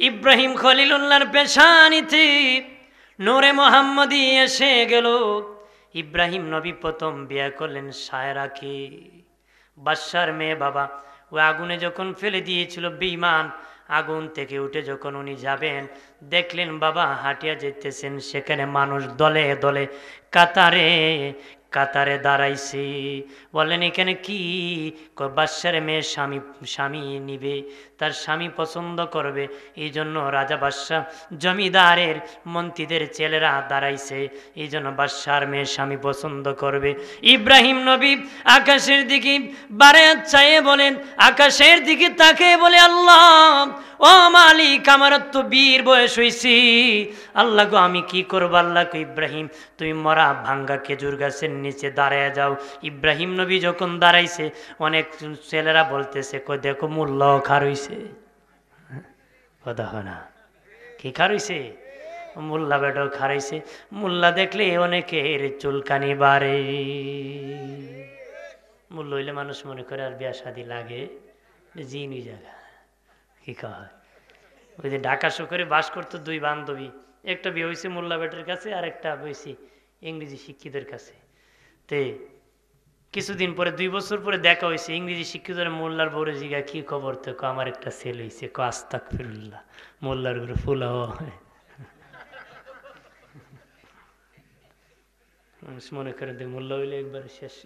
ইব্রাহিম খলিলুল্লাহর পেশানিতে নূরে মোহাম্মদী এসে গেল। ইব্রাহিম নবী প্রথম বিয়ে করলেন সায়রাকে, বাদশার মেয়ে। বাবা ওই আগুনে যখন ফেলে দিয়েছিল বেঈমান, আগুন থেকে উঠে যখন উনি যাবেন, দেখলেন বাবা হাঁটিয়া যেতেছেন, সেখানে মানুষ দলে দলে কাতারে কাতারে দাঁড়াইছে। বললেন এখানে কি? বাদশার মেয়ে স্বামী নিবে, তার স্বামী পছন্দ করবে, এই জন্য রাজা বাদশাহ জমিদারের মন্ত্রীদের ছেলেরা দাঁড়াইছে, এই জন্য বাদশার মেয়ে স্বামী পছন্দ করবে। ইব্রাহিম নবী আকাশের দিকে বারে চাইয়ে বলেন, আকাশের দিকে তাকে বলে, আল্লাহ ও মালিক, আমার তো বীর বয়স হয়েছি, আল্লাহ গো আমি কি করবো? আল্লাহ গো ইব্রাহিম তুমি মরা ভাঙ্গা খেজুর গাছের নিচে দাঁড়ায় যাও। ইব্রাহিম নবী যখন দাঁড়াইছে, অনেক ছেলেরা বলতেছে কই দেখো মোল্লাও খার হইছে। কথা হয় না, কি খার হইছে? মোল্লা বেটাও খার হইছে। মোল্লা দেখলে অনেকের চুলকানি বাড়ে। মূল্য হইলে মানুষ মনে করে আর বিয়া শাদি লাগে, জিনই জায়গা কি কয়। ওই যে ঢাকা শহরে বাস করতো দুই বান্ধবী, একটা বিয়ে হয়েছে মোল্লা বেটার কাছে, আর একটা হয়েছে ইংরেজি শিক্ষিতের কাছে। তে কিছুদিন পরে 2 বছর পরে দেখা হয়েছে, ইংরেজি শিক্ষিতের মোল্লার বড় জিগা কি খবর? তো আমার একটা ছেলে হয়েছে। আস্তাগফিরুল্লাহ, মোল্লার ঘরে ফুলা হয়। মানুষ মনে করে যে মোল্লা হইলে একবার শেষ।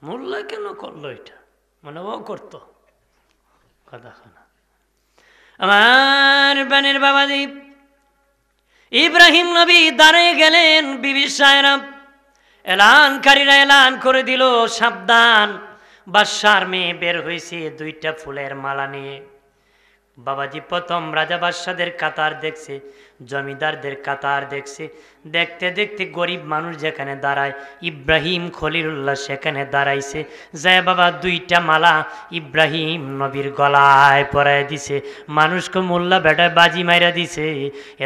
মোল্লা কেন করলো এটা? মানে ও করতো। কথা শোনা আমার বানের বাবাজি। ইব্রাহিম নবী দাঁড়িয়ে গেলেন, বিবি সায়রা এলানকারীরা এলান করে দিল, সাবধান, বাদশার মেয়ে বের হয়েছে 2টা ফুলের মালা নিয়ে। বাবাজি প্রথম রাজা বাদশাদের কাতার দেখছে, জমিদারদের কাতার দেখছে। দেখতে দেখতে গরিব মানুষ যেখানে দাঁড়ায়, ইব্রাহিম খলিলুল্লাহ সেখানে দাঁড়াইছে। যায় বাবা 2টা মালা ইব্রাহিম নবীর গলায় পরায় দিছে। মানুষকে মোল্লা বেটায় বাজি মাইরা দিছে।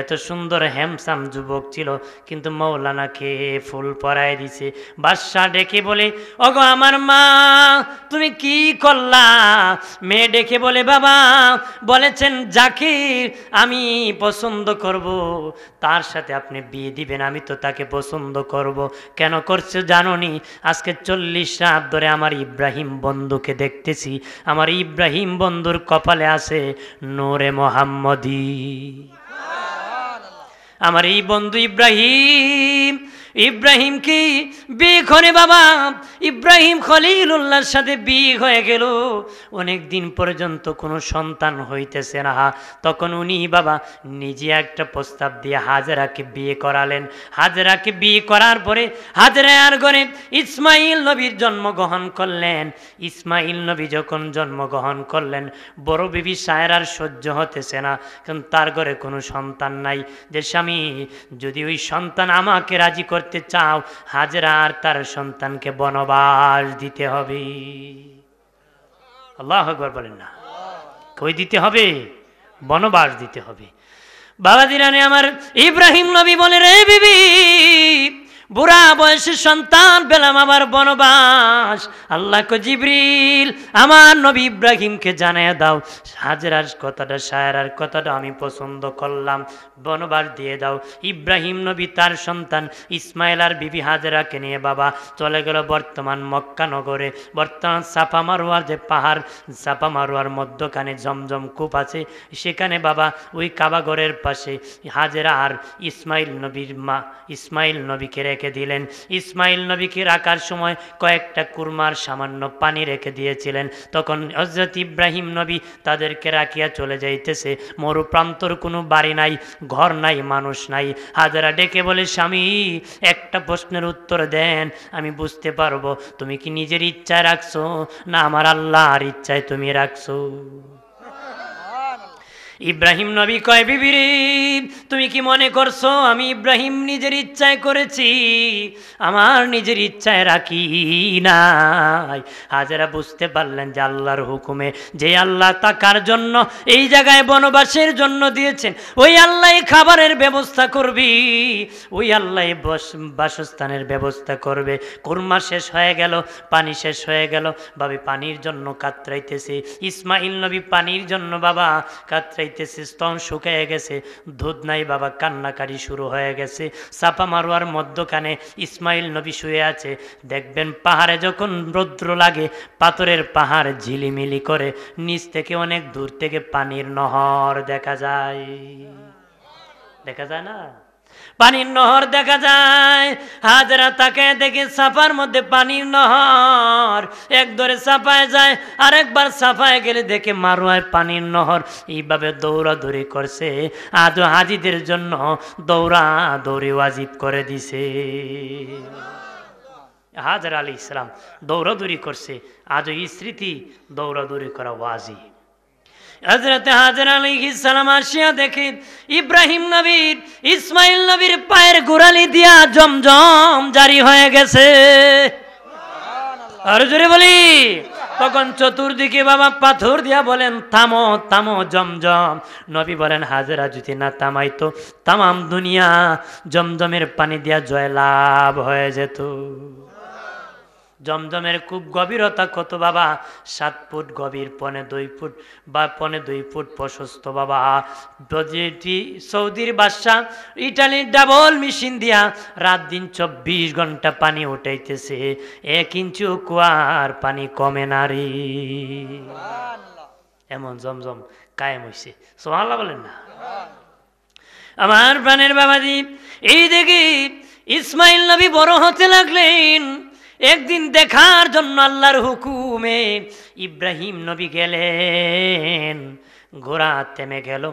এত সুন্দর হ্যামসাম যুবক ছিল, কিন্তু মৌলানাকে ফুল পরায় দিছে। বাদশাহ ডেকে বলে, ওগো আমার মা তুমি কি করলা? মেয়ে ডেকে বলে, বাবা বলেছেন যাকে আমি পছন্দ করব তার সাথে আপনি বিয়ে দিবেন, আমি তো তাকে পছন্দ করব। কেন করছো জানো নি? আজকে 40 রাত ধরে আমার ইব্রাহিম বন্ধুকে দেখতেছি, আমার ইব্রাহিম বন্ধুর কপালে আছে নূরে মোহাম্মদী। আমার এই বন্ধু ইব্রাহিম কি বিয়ে করে বাবা। ইব্রাহিম খলিলুল্লাহর সাথে বিয়ে হয়ে গেল, অনেক দিন পর্যন্ত কোনো সন্তান হইতেছে না। তখন উনি বাবা নিজে একটা প্রস্তাব দিয়ে হাজেরাকে বিয়ে করালেন। হাজেরাকে বিয়ে করার পরে হাজেরার ঘরে ইসমাইল নবীর জন্মগ্রহণ করলেন। ইসমাইল নবী যখন জন্মগ্রহণ করলেন, বড় বিবি সায়রার সহ্য হতেছে না, কারণ তার ঘরে কোনো সন্তান নাই। যে স্বামী যদি ওই সন্তান আমাকে রাজি করতে চাও, হাজেরা আর তার সন্তানকে বনবাস দিতে হবে। আল্লাহু আকবার বলেন না, কই দিতে হবে? বনবাস দিতে হবে। বাবা দিরানে আমার ইব্রাহিম নবী বলে, রে বিবি বুড়া বয়সে সন্তান পেলাম, আবার বনবাস। আল্লাহ কো জিবরিল আমার নবী ইব্রাহিমকে জানায় দাও, হাজেরার কথাটা সায়রার কথাটা আমি পছন্দ করলাম, বনবাস দিয়ে দাও। ইব্রাহিম নবী তার সন্তান ইসমাইল আর বিবি হাজেরাকে নিয়ে বাবা চলে গেল বর্তমান মক্কা নগরে। বর্তমান সাফা মারোয়ার যে পাহাড়, সাফা মারোয়ার মধ্যখানে জমজম কূপ আছে, সেখানে বাবা ওই কাবাগরের পাশে হাজেরা আর ইসমাইল নবীর মা ইসমাইল নবীকে রেখে দিলেন। ইসমাইল নবীকে রাখার সময় কয়েকটা কুরমার সামান্য পানি রেখে দিয়েছিলেন। তখন হযরত ইব্রাহিম নবী তাদেরকে রাখিয়া চলে যাইতেছে। মরুপ্রান্তর কোনো বাড়ি নাই, ঘর নাই, মানুষ নাই। হাজেরা ডেকে বলে, স্বামী একটা প্রশ্নের উত্তর দেন, আমি বুঝতে পারবো তুমি কি নিজের ইচ্ছায় রাখছো না আমার আল্লাহর ইচ্ছায় তুমি রাখছো। ইব্রাহিম নবী কয়, বিবি রে, তুমি কি মনে করছো আমি ইব্রাহিম নিজের ইচ্ছায় করেছি? আমার নিজের ইচ্ছায় রাখি নাই। হাজেরা বুঝতে পারলেন যে আল্লাহর হুকুমে, যে আল্লাহ তাকার জন্য এই জায়গায় বনবাসের জন্য দিয়েছেন, ওই আল্লাহ খাবারের ব্যবস্থা করবি, ওই আল্লাহ বাসস্থানের ব্যবস্থা করবে। কুরমা শেষ হয়ে গেল, পানি শেষ হয়ে গেল, ভাবি পানির জন্য কাতরাইতেছে। ইসমাইল নবী পানির জন্য বাবা কাতরাইতেছে, স্তন শুকিয়ে গেছে, দুধ নাই বাবা, কান্নাকারি শুরু হয়ে গেছে। চাপা মারোয়ার মধ্যখানে ইসমাইল নবী শুয়ে আছে। দেখবেন পাহাড়ে যখন রৌদ্র লাগে, পাথরের পাহাড় ঝিলিমিলি করে, নিচ থেকে অনেক দূর থেকে পানির নহর দেখা যায়। দেখা যায় না? পানির নহর দেখা যায়। হাজরা তাকে দেখে সাফার মধ্যে পানির নহর, এক ধরে সাফায় যায়, আরেকবার সাফায় গেলে দেখে মারোয়ায় পানির নহর। এইভাবে দৌড়াদৌড়ি করছে, আজও হাজিদের জন্য দৌড়াদৌড়ি ওয়াজিব করে দিছে। হাজরা আলাইহিস সালাম দৌড়াদৌড়ি করছে, আজও এই স্মৃতি দৌড়াদৌড়ি করা ওয়াজিব। হযরতে হাজরা আলাইহিস সালাম আসিয়া দেখে ইব্রাহিম নবীর, ইসমাইল নবীর পায়ের গোড়ালি দিয়া জমজম জারি হয়ে গেছে। আর জোরে বলি। তখন চতুর্দিকে বাবা পাথর দিয়া বলেন, থামো থামো জমজম। নবী বলেন, হাজরা যদি না থামাইতো তামাম দুনিয়া জমজমের পানি দিয়া জয়লাভ হয়ে যেত। জমজমের খুব গভীরতা কত বাবা? 7 ফুট গভীর, 1.25 ফুট বা 1.25 ফুট প্রশস্ত বাবা। সৌদির বাদশাহ ইটালির ডাবল মেশিন দিয়া রাত দিন 24 ঘন্টা পানি উঠাইতেছে, 1 ইঞ্চিও কুয়ার পানি কমে না রে। এমন জমজম কায়েম হইছে, সুবহানাল্লাহ বলেন না? আমার প্রাণের বাবাজি, এই দেখি ইসমাইল নবী বড় হতে লাগলেন। একদিন দেখার জন্য আল্লাহর হুকুমে ইব্রাহিম নবী গেলেন। ঘোড়া থেমে গেল,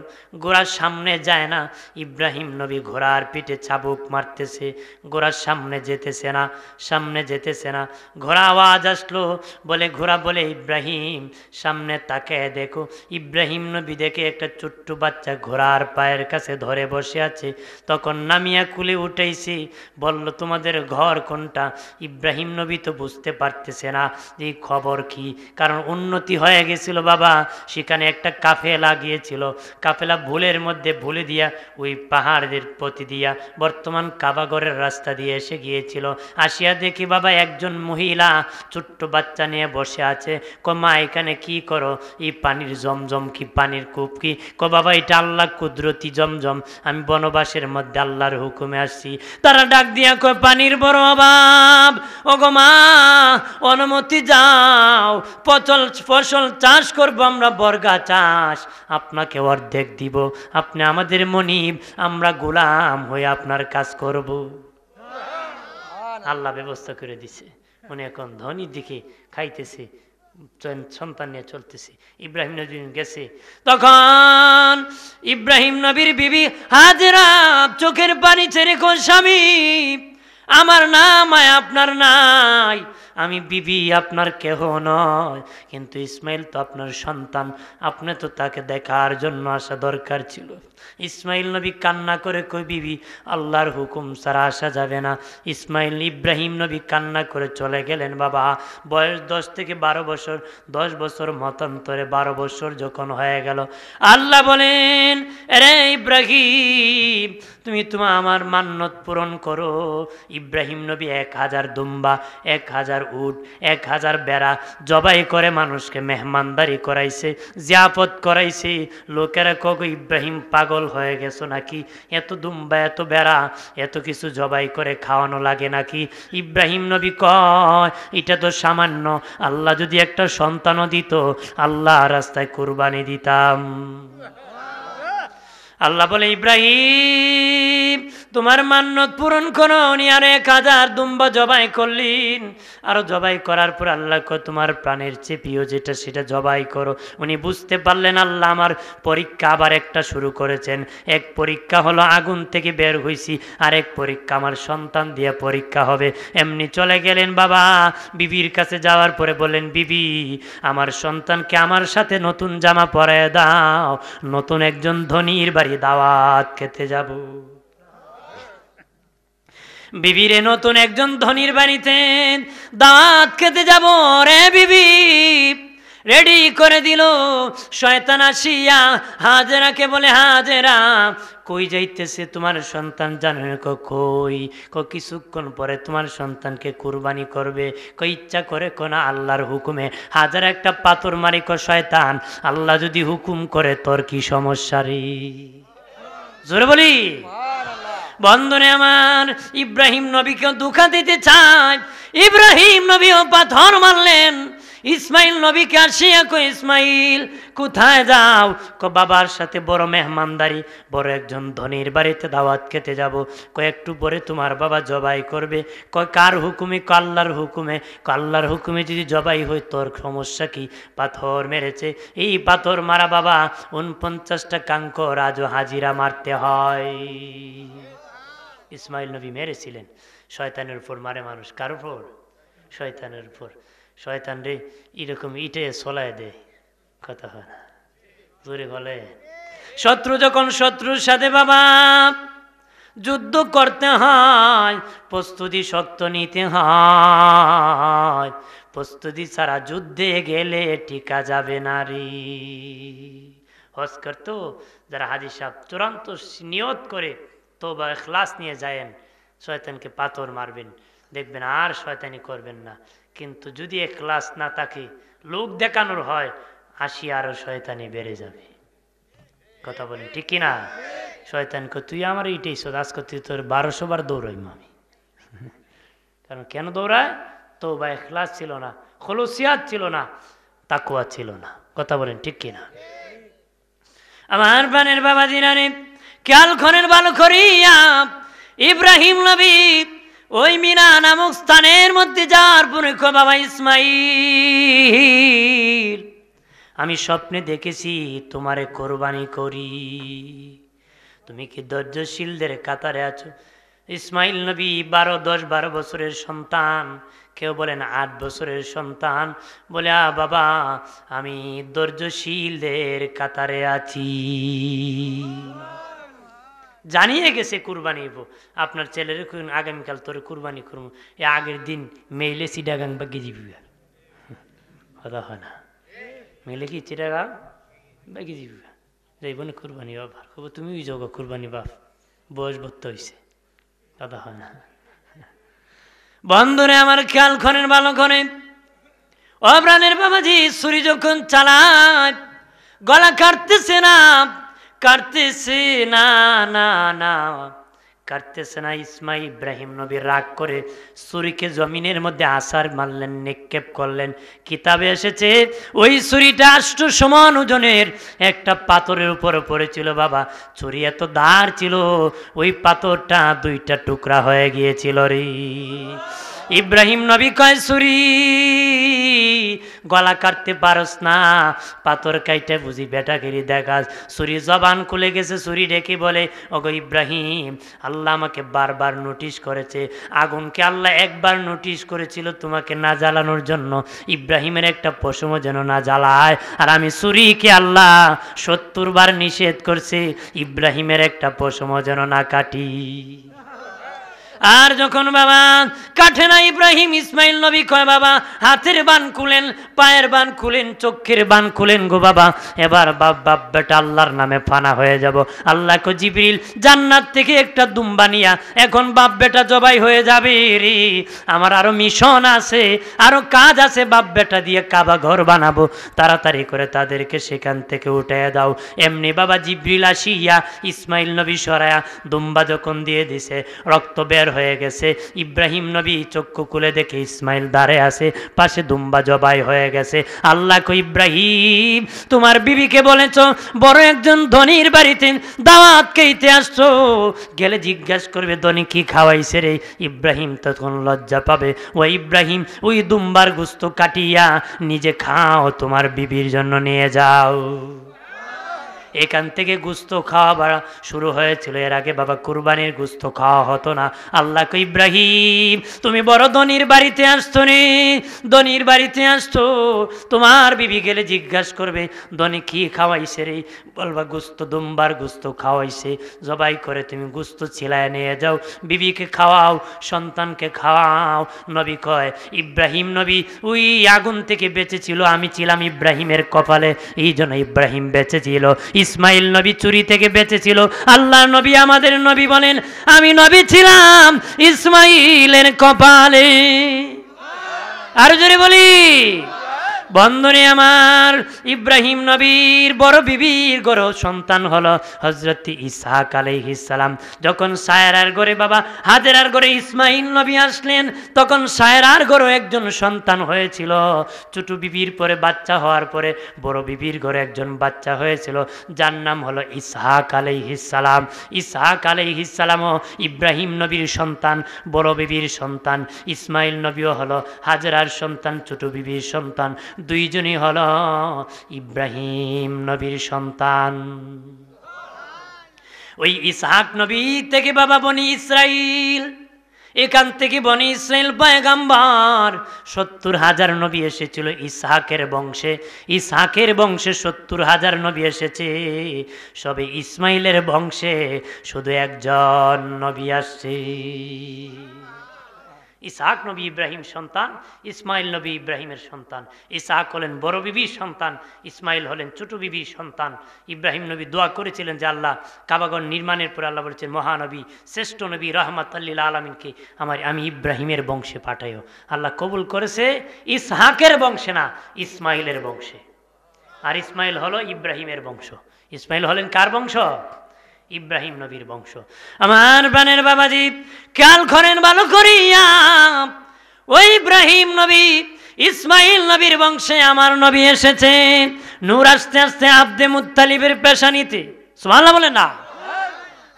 ঘোড়ার সামনে যায় না। ইব্রাহিম নবী ঘোড়ার পিঠে চাবুক মারতেছে, ঘোড়ার সামনে যেতেছে না, সামনে যেতেছে না। ঘোড়া আওয়াজ আসলো, বলে ঘোড়া বলে, ইব্রাহিম সামনে তাকে দেখো। ইব্রাহিম নবী দেখে একটা ছোট্ট বাচ্চা ঘোড়ার পায়ের কাছে ধরে বসে আছে। তখন নামিয়া কুলে উঠাইছি, বলল তোমাদের ঘর কোনটা? ইব্রাহিম নবী তো বুঝতে পারতেছে না যে খবর কি, কারণ উন্নতি হয়ে গেছিল বাবা। সেখানে একটা কাফেলা গিয়েছিল, কাফেলা ভুলের মধ্যে ভুলে দিয়া ওই পাহাড়ের প্রতি দিয়া বর্তমান কাবাগরের রাস্তা দিয়ে এসে গিয়েছিল। আসিয়া দেখি বাবা একজন মহিলা ছোট্ট বাচ্চা নিয়ে বসে আছে। মা এখানে কি করো? এই পানির জমজম কি, পানির কূপ কি? বাবা এটা আল্লাহ কুদরতি জমজম, আমি বনবাসের মধ্যে আল্লাহর হুকুমে আসছি। তারা ডাক দিয়া কয় পানির বড় অভাব, ওগো মা অনুমতি যাও, ফসল চাষ করবো আমরা, বর্গা চাষ, আপনাকে অর্ধেক দিব, আপনি আমাদের মনিব, আমরা গোলাম হয়ে আপনার কাজ করব। আল্লাহ ব্যবস্থা করে দিছে। উনি এখন ধনীর দিকে খাইতেছে, সন্তান নিয়ে চলতেছে। ইব্রাহিম নবী গেছে, তখন ইব্রাহিম নবীর বিবি হাজেরা চোখের পানি ছেড়ে কোন স্বামী, আমার নাম আপনার নাই, আমি বিবি আপনার কেহ নয়, কিন্তু ইসমাইল তো আপনার সন্তান, আপনি তো তাকে দেখার জন্য আসা দরকার ছিল। ইসমাইল নবী কান্না করে কই, বিবি আল্লাহর হুকুম ছাড়া আসা যাবে না। ইব্রাহিম নবী কান্না করে চলে গেলেন বাবা। বয়স 10 থেকে 12 বছর, 10 বছর মতান্তরে 12 বছর যখন হয়ে গেল, আল্লাহ বলেন, রে ইব্রাহিম তুমি আমার মান্নত পূরণ করো। ইব্রাহিম নবী 1000 দুম্বা, 1000 উট, 1000 বেড়া জবাই করে মানুষকে মেহমানদারি করাইছে, জিয়াফত করাইছে। লোকেরা কক ইব্রাহিম পাগল হয়ে গেছো নাকি? এত দুম্বা, এত বেড়া, এত কিছু জবাই করে খাওয়ানো লাগে নাকি? ইব্রাহিম নবী কয় এটা তো সামান্য, আল্লাহ যদি একটা সন্তানও দিত আল্লাহ রাস্তায় কুরবানি দিতাম। আল্লাহ বলে, ইব্রাহিম তোমার মান্নত পূরণ করো। উনি আর 1000 দুম্বা জবাই করলেন। আরো জবাই করার পর আল্লাহ তোমার প্রাণের চেয়ে প্রিয় যেটা সেটা জবাই করো। উনি বুঝতে পারলেন আল্লাহ আমার পরীক্ষা আবার একটা শুরু করেছেন। এক পরীক্ষা হলো আগুন থেকে বের হইছি, আরেক পরীক্ষা আমার সন্তান দিয়ে পরীক্ষা হবে। এমনি চলে গেলেন বাবা বিবির কাছে। যাওয়ার পরে বললেন, বিবি আমার সন্তানকে আমার সাথে নতুন জামা পরায় দাও, নতুন একজন ধনীর বাড়ি দাওয়াত খেতে যাব। বিবিরে নতুন একজন ধনীর বাড়িতে দাওয়াত খেতে যাব রে বিবি রেডি করে দিল। শয়তান আসিয়া হাজেরাকে বলে, হাজেরা কই যাইতেছে তোমার সন্তান জানেন? কই কিছুক্ষণ পরে তোমার সন্তানকে কুরবানি করবে। ইচ্ছা করে কোনা আল্লাহর হুকুমে। হাজার একটা পাথর মারি শয়তান, আল্লাহ যদি হুকুম করে তোর কি সমস্যা রে? জোরে বলি বন্ধনে আমার। ইব্রাহিম নবীকে দুঃখা দিতে চায়, ইব্রাহিম নবীও পাথর মারলেন। ইসমাইল নবীকে আসিয়া ইসমাইল কোথায় যাও? বাবার সাথে বড় মেহমানদারি, বড় একজন ধনীর বাড়িতে দাওয়াত খেতে যাব। একটু পরে তোমার বাবা জবাই করবে। কার হুকুমে? আল্লাহর হুকুমে। আল্লাহর হুকুমে যদি জবাই হয় তোর সমস্যা কি? পাথর মেরেছে। এই পাথর মারা বাবা 49টা কাঙ্কর আজও হাজিরা মারতে হয়। ইসমাইল নবী মেরেছিলেন। শয়তানের উপর মারে মানুষ। কার উপর? শয়তানের উপর। শয়তান রে এরকম ইটে চলায় দেয়, কথা হয় না, জোরে বলে। শত্রু যখন শত্রুর সাথে বাবা যুদ্ধ করতে হয়, প্রস্তুতি শক্ত নিতে হয়। প্রস্তুতি ছাড়া যুদ্ধে গেলে টিকা যাবে না রে। হজ করতো যারা হাজী সাহেব চূড়ান্ত নিয়ত করে তওবা ইখলাস নিয়ে যায়েন, শয়তানকে পাথর মারবেন, দেখবেন আর শয়তানি করবেন না। কিন্তু যদি ইখলাস না থাকে, লোক দেখানোর হয়, আসি আরো শয়তানি বেড়ে যাবে। কথা বলেন ঠিক কিনা? শয়তানকে তুই আমার এইটাই আজকে তুই তোর 1200 বার দৌড়াইম আমি। কারণ কেন দৌড়ায়? তওবা ইখলাস ছিল না, খুলুসিয়াত ছিল না, তাকওয়া ছিল না। কথা বলেন ঠিক কিনা? আমার প্রাণের বাবা জিরানি খেয়াল করেন ভালো করিয়া। ইব্রাহিম নবী ওই মিনা নামক স্থানের মধ্যে যাওয়ার পরে বাবা ইসমাইল আমি স্বপ্নে দেখেছি তোমারে কোরবানি করি, তুমি কি ধৈর্যশীলদের কাতারে আছো? ইসমাইল নবী 10-12 বছরের সন্তান, কেউ বলেন 8 বছরের সন্তান, বলে বাবা আমি ধৈর্যশীলদের কাতারে আছি। জানিয়ে গেছে কুরবানি হইব। আপনার ছেলের আগামীকাল তোর কুরবানি করবো, এ আগের দিন মেইলে চিটাগাং বাগিয়ে যাবি, কথা হয় না? মেইলে কি চিটাগাং বাগিয়ে যাবি, যাইব না কুরবানি বাবার খবর, তুমি ওই যোগ কুরবানি বাপ বয়স ভর্তি হয়েছে, কথা হয় না? বন্ধুরে আমার খেয়াল করেন ভালো করেন। ও প্রাণের বাবাজি, ছুরি যখন চালায় গলা কাটতেছে না, কাটতেছে না না না কাটতেছে না। ইব্রাহিম নবী রাগ করে ছুরিকে জমিনের মধ্যে আছাড় মারলেন, নিক্ষেপ করলেন। কিতাবে এসেছে ওই ছুরিটা 8 সমান ওজনের একটা পাথরের উপরে পড়েছিল বাবা। ছুরি এত ধার ছিল, ওই পাথরটা 2টা টুকরা হয়ে গিয়েছিল রে। ইব্রাহিম নবী কয়, ছুরি গলা কাটতে পারস না, পাথর কাইটে বুঝি বেটাগিরি দেখাস। ছুরি জবান খুলে গেছে, ছুরি ডেকে বলে, ওগো ইব্রাহিম, আল্লাহ আমাকে বারবার নোটিশ করেছে। আগুনকে আল্লাহ একবার নোটিশ করেছিল তোমাকে না জ্বালানোর জন্য, ইব্রাহিমের একটা পশমও যেন না জ্বালায়। আর আমি ছুরিকে আল্লাহ 70 বার নিষেধ করছে, ইব্রাহিমের একটা পশমও যেন না কাটি। আর যখন বাবা কাটে না ইব্রাহিম, ইসমাইল নবী কয়, বাবা হাতের বান খুলেন, পায়ের বান খুলেন, চোখের বান খুলেন গো বাবা, এবার বাপ বেটা আল্লাহর নামে ফানা হয়ে যাব। আল্লাহ কো জিবরিল জান্নাত থেকে একটা দুম্বা নিয়া এখন বাপ বেটা জবাই হয়ে যাবে রে। আমার আরো মিশন আছে, আরো কাজ আছে, বাপ বেটা দিয়ে কাবা ঘর বানাবো, তাড়াতাড়ি করে তাদেরকে সেখান থেকে উঠে দাও। এমনি বাবা জিবরিল আসিয়া ইসমাইল নবী সরায়া দুম্বা যখন দিয়ে দিছে, রক্ত বের হয়ে গেছে। ইব্রাহিম নবী চক্ষু খুলে দেখে ইসমাইল দাঁড়ায় আছে, পাশে দুম্বা জবাই হয়ে গেছে। আল্লাহ কই, ইব্রাহিম তোমার বিবিকে বলেছ বড় একজন ধনীর বাড়িতে দাওয়াত খাইতে আসছো, গেলে জিজ্ঞাসা করবে ধনী কি খাওয়াইছে রে। ইব্রাহিম তখন লজ্জা পাবে। ও ইব্রাহিম, ওই দুম্বার গোস্ত কাটিয়া নিজে খাও, তোমার বিবির জন্য নিয়ে যাও। এখান থেকে গোস্ত খাওয়া শুরু হয়েছিল। এর আগে বাবা কুরবানির গোস্ত খাওয়া হতো না। আল্লাহ কই, ইব্রাহিম তুমি বড় ধনীর বাড়িতে আসতো রে, ধনীর বাড়িতে আসতো, তোমার বিবি গেলে জিজ্ঞাসা করবে ধনী কি খাওয়াইছে রে, বলবা গোস্ত, দুম্বার গোস্ত খাওয়াইছে, জবাই করে তুমি গোস্ত ছিলায় নিয়ে যাও, বিবিকে খাওয়াও, সন্তানকে খাওয়াও। নবী কয়, ইব্রাহিম নবী ওই আগুন থেকে বেঁচেছিল, আমি ছিলাম ইব্রাহিমের কপালে, এই জন্য ইব্রাহিম বেঁচে ছিল। ইসমাইল নবী চুরি থেকে বেঁচেছিল। আল্লাহ নবী, আমাদের নবী বলেন, আমি নবী ছিলাম ইসমাইলের কপালে। আর জোরে বলি, বন্ধনে আমার, ইব্রাহিম নবীর বড় বিবির গড় সন্তান হলো হযরত ইসহাক আলাইহিস সালাম। যখন সায়রার ঘরে বাবা হাজেরার ঘরে ইসমাইল নবী আসলেন, তখন সায়রার ঘরে একজন সন্তান হয়েছিল। ছোট বিবির পরে বাচ্চা হওয়ার পরে বড় বিবির ঘরে একজন বাচ্চা হয়েছিল, যার নাম হলো ইসহাক আলাইহিস সালাম। ইসহাক আলাইহিস সালামও ইব্রাহিম নবীর সন্তান, বড় বিবির সন্তান। ইসমাইল নবীও হলো হাজেরার সন্তান, ছোট বিবির সন্তান। দুইজনই হল ইব্রাহিম নবীর সন্তান। ওই ইসহাক নবী থেকে বাবা বনি ইসরাইল, এখান থেকে বনি ইসরাইল পয়গাম্বর ৭০,০০০ নবী এসেছিল ইসহাকের বংশে। ইসহাকের বংশে ৭০,০০০ নবী এসেছে, সবে ইসমাইলের বংশে শুধু একজন নবী আসছে। ইসহাক নবী ইব্রাহিম সন্তান, ইসমাইল নবী ইব্রাহিমের সন্তান। ইসহাক হলেন বড় বিবির সন্তান, ইসমাইল হলেন ছোট বিবির সন্তান। ইব্রাহিম নবী দোয়া করেছিলেন যে আল্লাহ, কাবাগর নির্মাণের পরে আল্লাহ বলেছেন, মহানবী শ্রেষ্ঠ নবী রাহমাতুল লিল আলামিনকে আমি ইব্রাহিমের বংশে পাঠাইও। আল্লাহ কবুল করেছে ইসহাকের বংশে না, ইসমাইলের বংশে। আর ইসমাইল হলো ইব্রাহিমের বংশ। ইসমাইল হলেন কার বংশ? ইব্রাহিম নবীর বংশ। আমার বানের বাবাজি খেয়াল করেন ভালো করিয়া, ওই ইব্রাহিম নবী ইসমাইল নবীর বংশে আমার নবী এসেছে। নূর আস্তে আস্তে আব্দে মুত্তালিবের পেশানিতে, সুবহানাল্লাহ বলে না,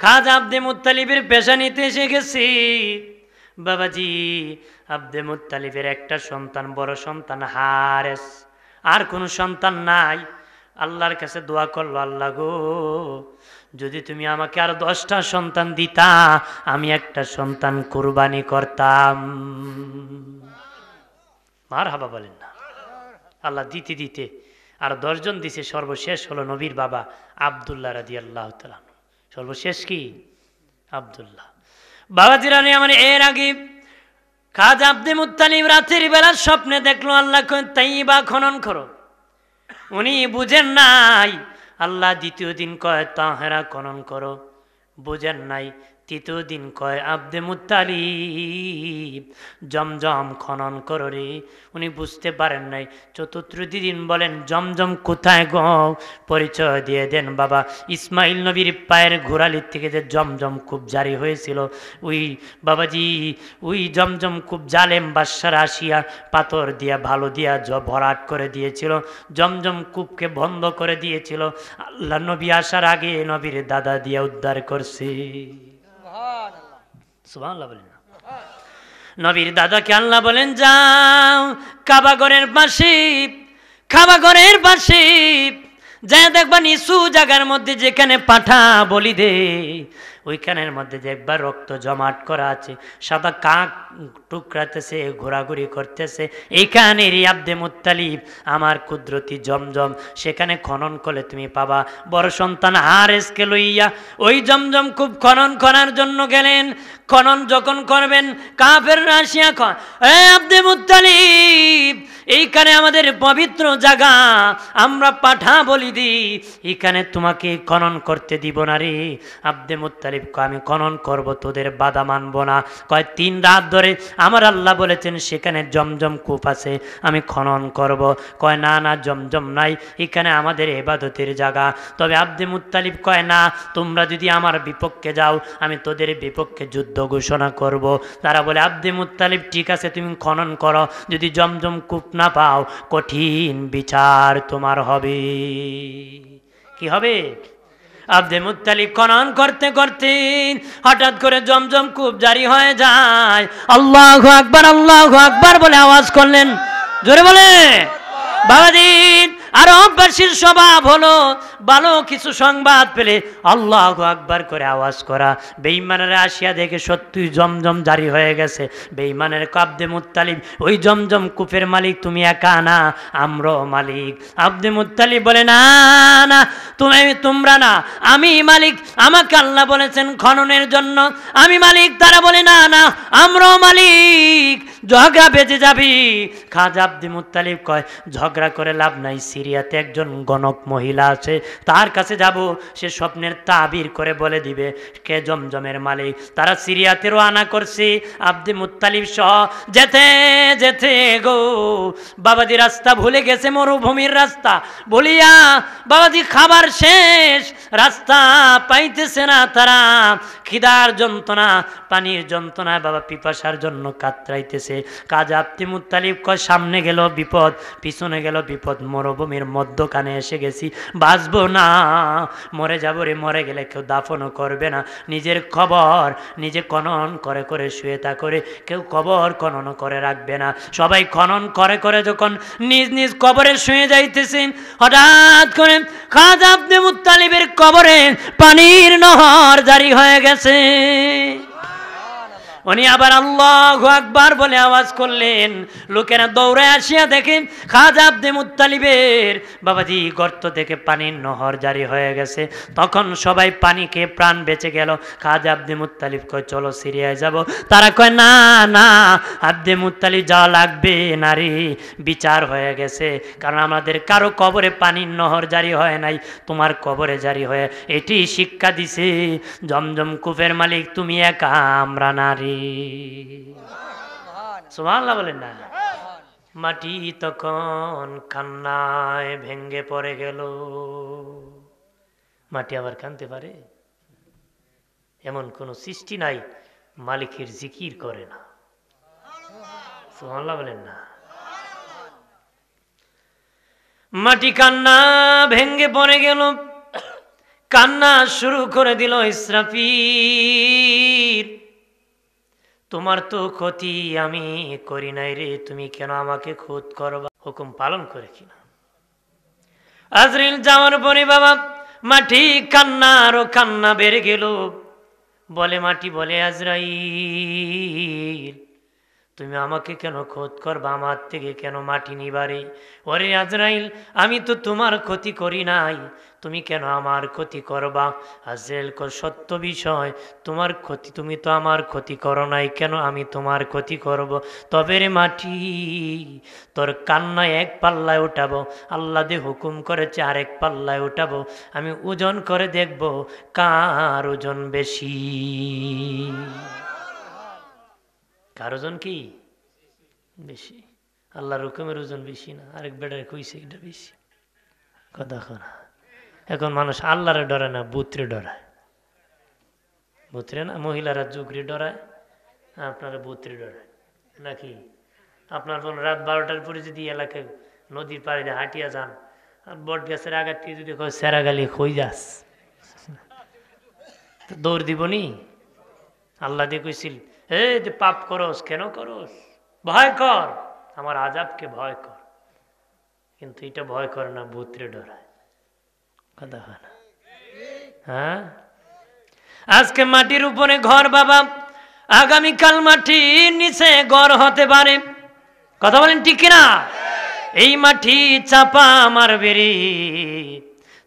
খাজা আব্দে মুত্তালিবের পেশানিতে এসে গেছি। বাবাজি আব্দে মুত্তালিবের একটা সন্তান, বড় সন্তান হারেস, আর কোনো সন্তান নাই। আল্লাহর কাছে দোয়া করলো, আল্লাহ গো যদি তুমি আমাকে আর 10টা সন্তান দিতা, আমি একটা সন্তান কুরবানি করতাম। মারহাবা বলেন না। আল্লাহ দিতে দিতে আর 10 জন দিছে, সর্বশেষ হলো নবীর বাবা আব্দুল্লাহ রাদিয়াল্লাহু তাআলা। সর্বশেষ কি? আব্দুল্লাহ। বাবাজিরা মানে এর আগে খাজা আব্দে মুত্তালিব রাতের বেলা স্বপ্নে দেখলো, আল্লাহ তাইবা খনন করো। উনি বুঝেন নাই। আল্লাহ দ্বিতীয় দিন কয় তাহেরা খনন করো, বুঝেন নাই। তৃতীয় দিন কয় আব্দে মুত্তালিব জমজম খনন করো রে, উনি বুঝতে পারেন নাই। চতুর্থ দিন বলেন জমজম কোথায় গো, পরিচয় দিয়ে দেন বাবা। ইসমাইল নবীর পায়ের ঘোরালির থেকে যে জমজম খুব জারি হয়েছিল, ওই বাবাজি ওই জমজম খুব জালেম বাদশার আসিয়া পাথর দিয়া ভালো দিয়া ভরাট করে দিয়েছিল, জমজম কূপকে বন্ধ করে দিয়েছিল। আল্লাহ নবী আসার আগে নবীর দাদা দিয়া উদ্ধার করছে। সুবহানাল্লাহ বলেন না। নবীর দাদাকে আল্লাহ বলেন যাও কাবাগরের পাশে, কাবাগরের পাশে যা দেখবা নিচু জায়গার মধ্যে যেখানে পাঠা বলি দে, ওইখানের মধ্যে দেখবা রক্ত জমাট করা আছে, সাদা কাক টুকরাতেছে, ঘোরাঘুরি করতেছে। এইখানের আব্দে মুত্তালিব আমার কুদরতি জমজম, সেখানে খনন করলে তুমি পাবা। বড় সন্তান হারেসকে লইয়া ওই জমজম খুব খনন করার জন্য গেলেন। খনন যখন করবেন কাফের রাশিয়া আব্দে মুত্তালিব, এইখানে আমাদের পবিত্র জায়গা, আমরা পাঠা বলি দিই, এখানে তোমাকে খনন করতে দিব না রে। আব্দে মুত্তালিব মুত্তালিব কয় আমি খনন করব, তোদের বাধা মানব না। কয় 3 রাত ধরে আমার আল্লাহ বলেছেন সেখানে জমজম কূপ আছে, আমি খনন করব। কয় না না, জমজম নাই, এখানে আমাদের ইবাদতের জায়গা। তবে আব্দে মুত্তালিব কয় না, তোমরা যদি আমার বিপক্ষে যাও আমি তোদের বিপক্ষে যুদ্ধ ঘোষণা করব। তারা বলে আব্দে মুত্তালিব ঠিক আছে, তুমি খনন করো, যদি জমজম কূপ না পাও কঠিন বিচার তোমার হবে। কি হবে? আব্দে মুত্তালিব খনন করতে করতে হঠাৎ করে জমজম কূপ জারি হয়ে যায়। আল্লাহু আকবার, আল্লাহু আকবার বলে আওয়াজ করলেন, জোরে বলে বাবাজি। আরববাসীর স্বভাব হলো ভালো কিছু সংবাদ পেলে আল্লাহু আকবার করে আওয়াজ করা। বেঈমানেরা আসিয়া দেখে সত্যি জমজম জারি হয়ে গেছে। বেঈমানের আব্দে মুত্তালিব, ওই জমজম কূপের মালিক তুমি একা না, আমরাও মালিক। আব্দে মুত্তালিব বলে না না, তোমরা না, আমি মালিক, আমাকে আল্লাহ বলেছেন খননের জন্য, আমি মালিক। তারা বলে না না, আমরাও মালিক, ঝগড়া বেঁধে যাবি। খাজা আব্দে মুত্তালিব কয় ঝগড়া করে লাভ নাই, সিরিয়াতে একজন গণক মহিলা আছে, তার কাছে যাব, সে স্বপ্নের তাবির করে বলে দিবে কে জমজমের মালিক। তারা সিরিয়াতে রওনা করছে, আব্দে মুত্তালিব সহ যেতে যেতে গো বাবাজি রাস্তা ভুলে গেছে, মরুভূমির রাস্তা বলিয়া বাবাজি খাবার শেষ, রাস্তা পাইতেছে না তারা, খিদার যন্ত্রণা, পানির যন্ত্রণায় বাবা পিপাসার জন্য কাতরাইতেছে। কাজে আব্দে মুত্তালিব কয় সামনে গেল বিপদ, পিছনে গেল বিপদ, মরুভূমির মধ্যখানে এসে গেছি, বাঁচবো না, মরে যাবো রে, মরে গেলে কেউ দাফনও করবে না, নিজের কবর নিজে খনন করে করে শুয়ে তা করে, কেউ কবর খনন করে রাখবে না। সবাই খনন করে করে যখন নিজ নিজ কবরে শুয়ে যাইতেছে, হঠাৎ করে খাজা আব্দে মুত্তালিবের কবরে পানির নহর জারি হয়ে গেছে। উনি আবার আল্লাহু আকবার বলে আওয়াজ করলেন, লোকেরা দৌড়ে আসিয়া দেখে খাজা আব্দে মুত্তালিবের বাবাজি গর্ত থেকে পানির নহর জারি হয়ে গেছে। তখন সবাই পানি খেয়ে প্রাণ বেঁচে গেল। খাজা আব্দে মুত্তালিব কয় চলো সিরিয়ায় যাব। তারা কয় না না, আব্দে মুত্তালিব যাওয়া লাগবে না রে, বিচার হয়ে গেছে, কারণ আমাদের কারো কবরে পানির নহর জারি হয় নাই, তোমার কবরে জারি হয়ে এটি শিক্ষা দিছে জমজম কূপের মালিক তুমি একা, আমরা নারী। সুবহানাল্লাহ বলেন না। মাটি তখন কান্নায় ভেঙ্গে পড়ে গেল। মাটি আবার কাঁদতে পারে? এমন কোন সৃষ্টি নাই মালিকের জিকির করে না। সুবহানাল্লাহ বলেন না। মাটি কান্না ভেঙ্গে পড়ে গেল, কান্না শুরু করে দিল ইসরাফিল, তোমার তো ক্ষতি আমি করি নাই রে, তুমি কেন আমাকে খুদ করবা? হুকুম পালন করে কিনা? আজরাইল যাওয়ার পরে বাবা মাটি কান্না আরো কান্না বেড়ে গেল। বলে মাটি বলে আজরাইল তুমি আমাকে কেন খোদ করবা, আমার থেকে কেন মাটি নিবারে? ওরে আজরাইল আমি তো তোমার ক্ষতি করি নাই, তুমি কেন আমার ক্ষতি করবা? আজরাইল কয় সত্য বিষয়, তোমার ক্ষতি, তুমি তো আমার ক্ষতি করো নাই, কেন আমি তোমার ক্ষতি করব? তবে রে মাটি তোর কান্নায় এক পাল্লায় উঠাবো, আল্লাহ দে হুকুম করেছে আরেক পাল্লায় উঠাবো, আমি ওজন করে দেখব কার ওজন বেশি। কার ওজন কি বেশি? আল্লাহর হুকুমের ওজন বেশি না, আরেক বেটার কইছে এটা বেশি। কথা না, এখন মানুষ আল্লাহরে ডরে না, বুতরে ডরায়। বুতরে না, মহিলারা যুগরে ডরায়, আপনারা বুতরে ডরায় নাকি? আপনার কোন রাত 12টার পরে যদি এলাকায় নদীর পাড়ে হাঁটিয়া যান আর বট গাছের আঘাত দিয়ে যদি সেরা গালি হয়ে যাস, দৌড় দিবনি? আল্লাহ দিয়ে কইছিল এই যে পাপ করস কেন করস, ভয় কর আমার আযাবকে ভয় কর, কিন্তু এটা ভয় করে না, ভূতরে ডরায়। কথা হয় না? হ্যাঁ, আজকে মাটির উপরে ঘর বাবা, আগামীকাল মাটির নিচে ঘর হতে পারে। কথা বলেন ঠিক কিনা? এই মাটি চাপা মারবে রে,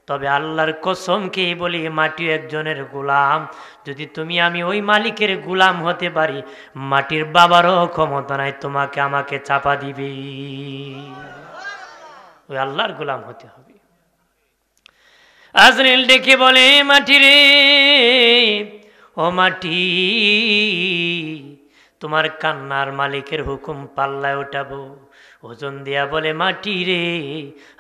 তবে আল্লাহর কসম কে বলি মাটি একজনের গোলাম। যদি তুমি আমি ওই মালিকের গোলাম হতে পারি, মাটির বাবারও ক্ষমতা নাই তোমাকে আমাকে চাপা দিবে। ওই আল্লাহর গোলাম হতে হবে। আজরাইল ডেকে বলে মাটি রে, ও মাটি, তোমার কান্নার মালিকের হুকুম পাল্লায় ওঠাবো। ওজন দিয়া বলে, মাটি রে,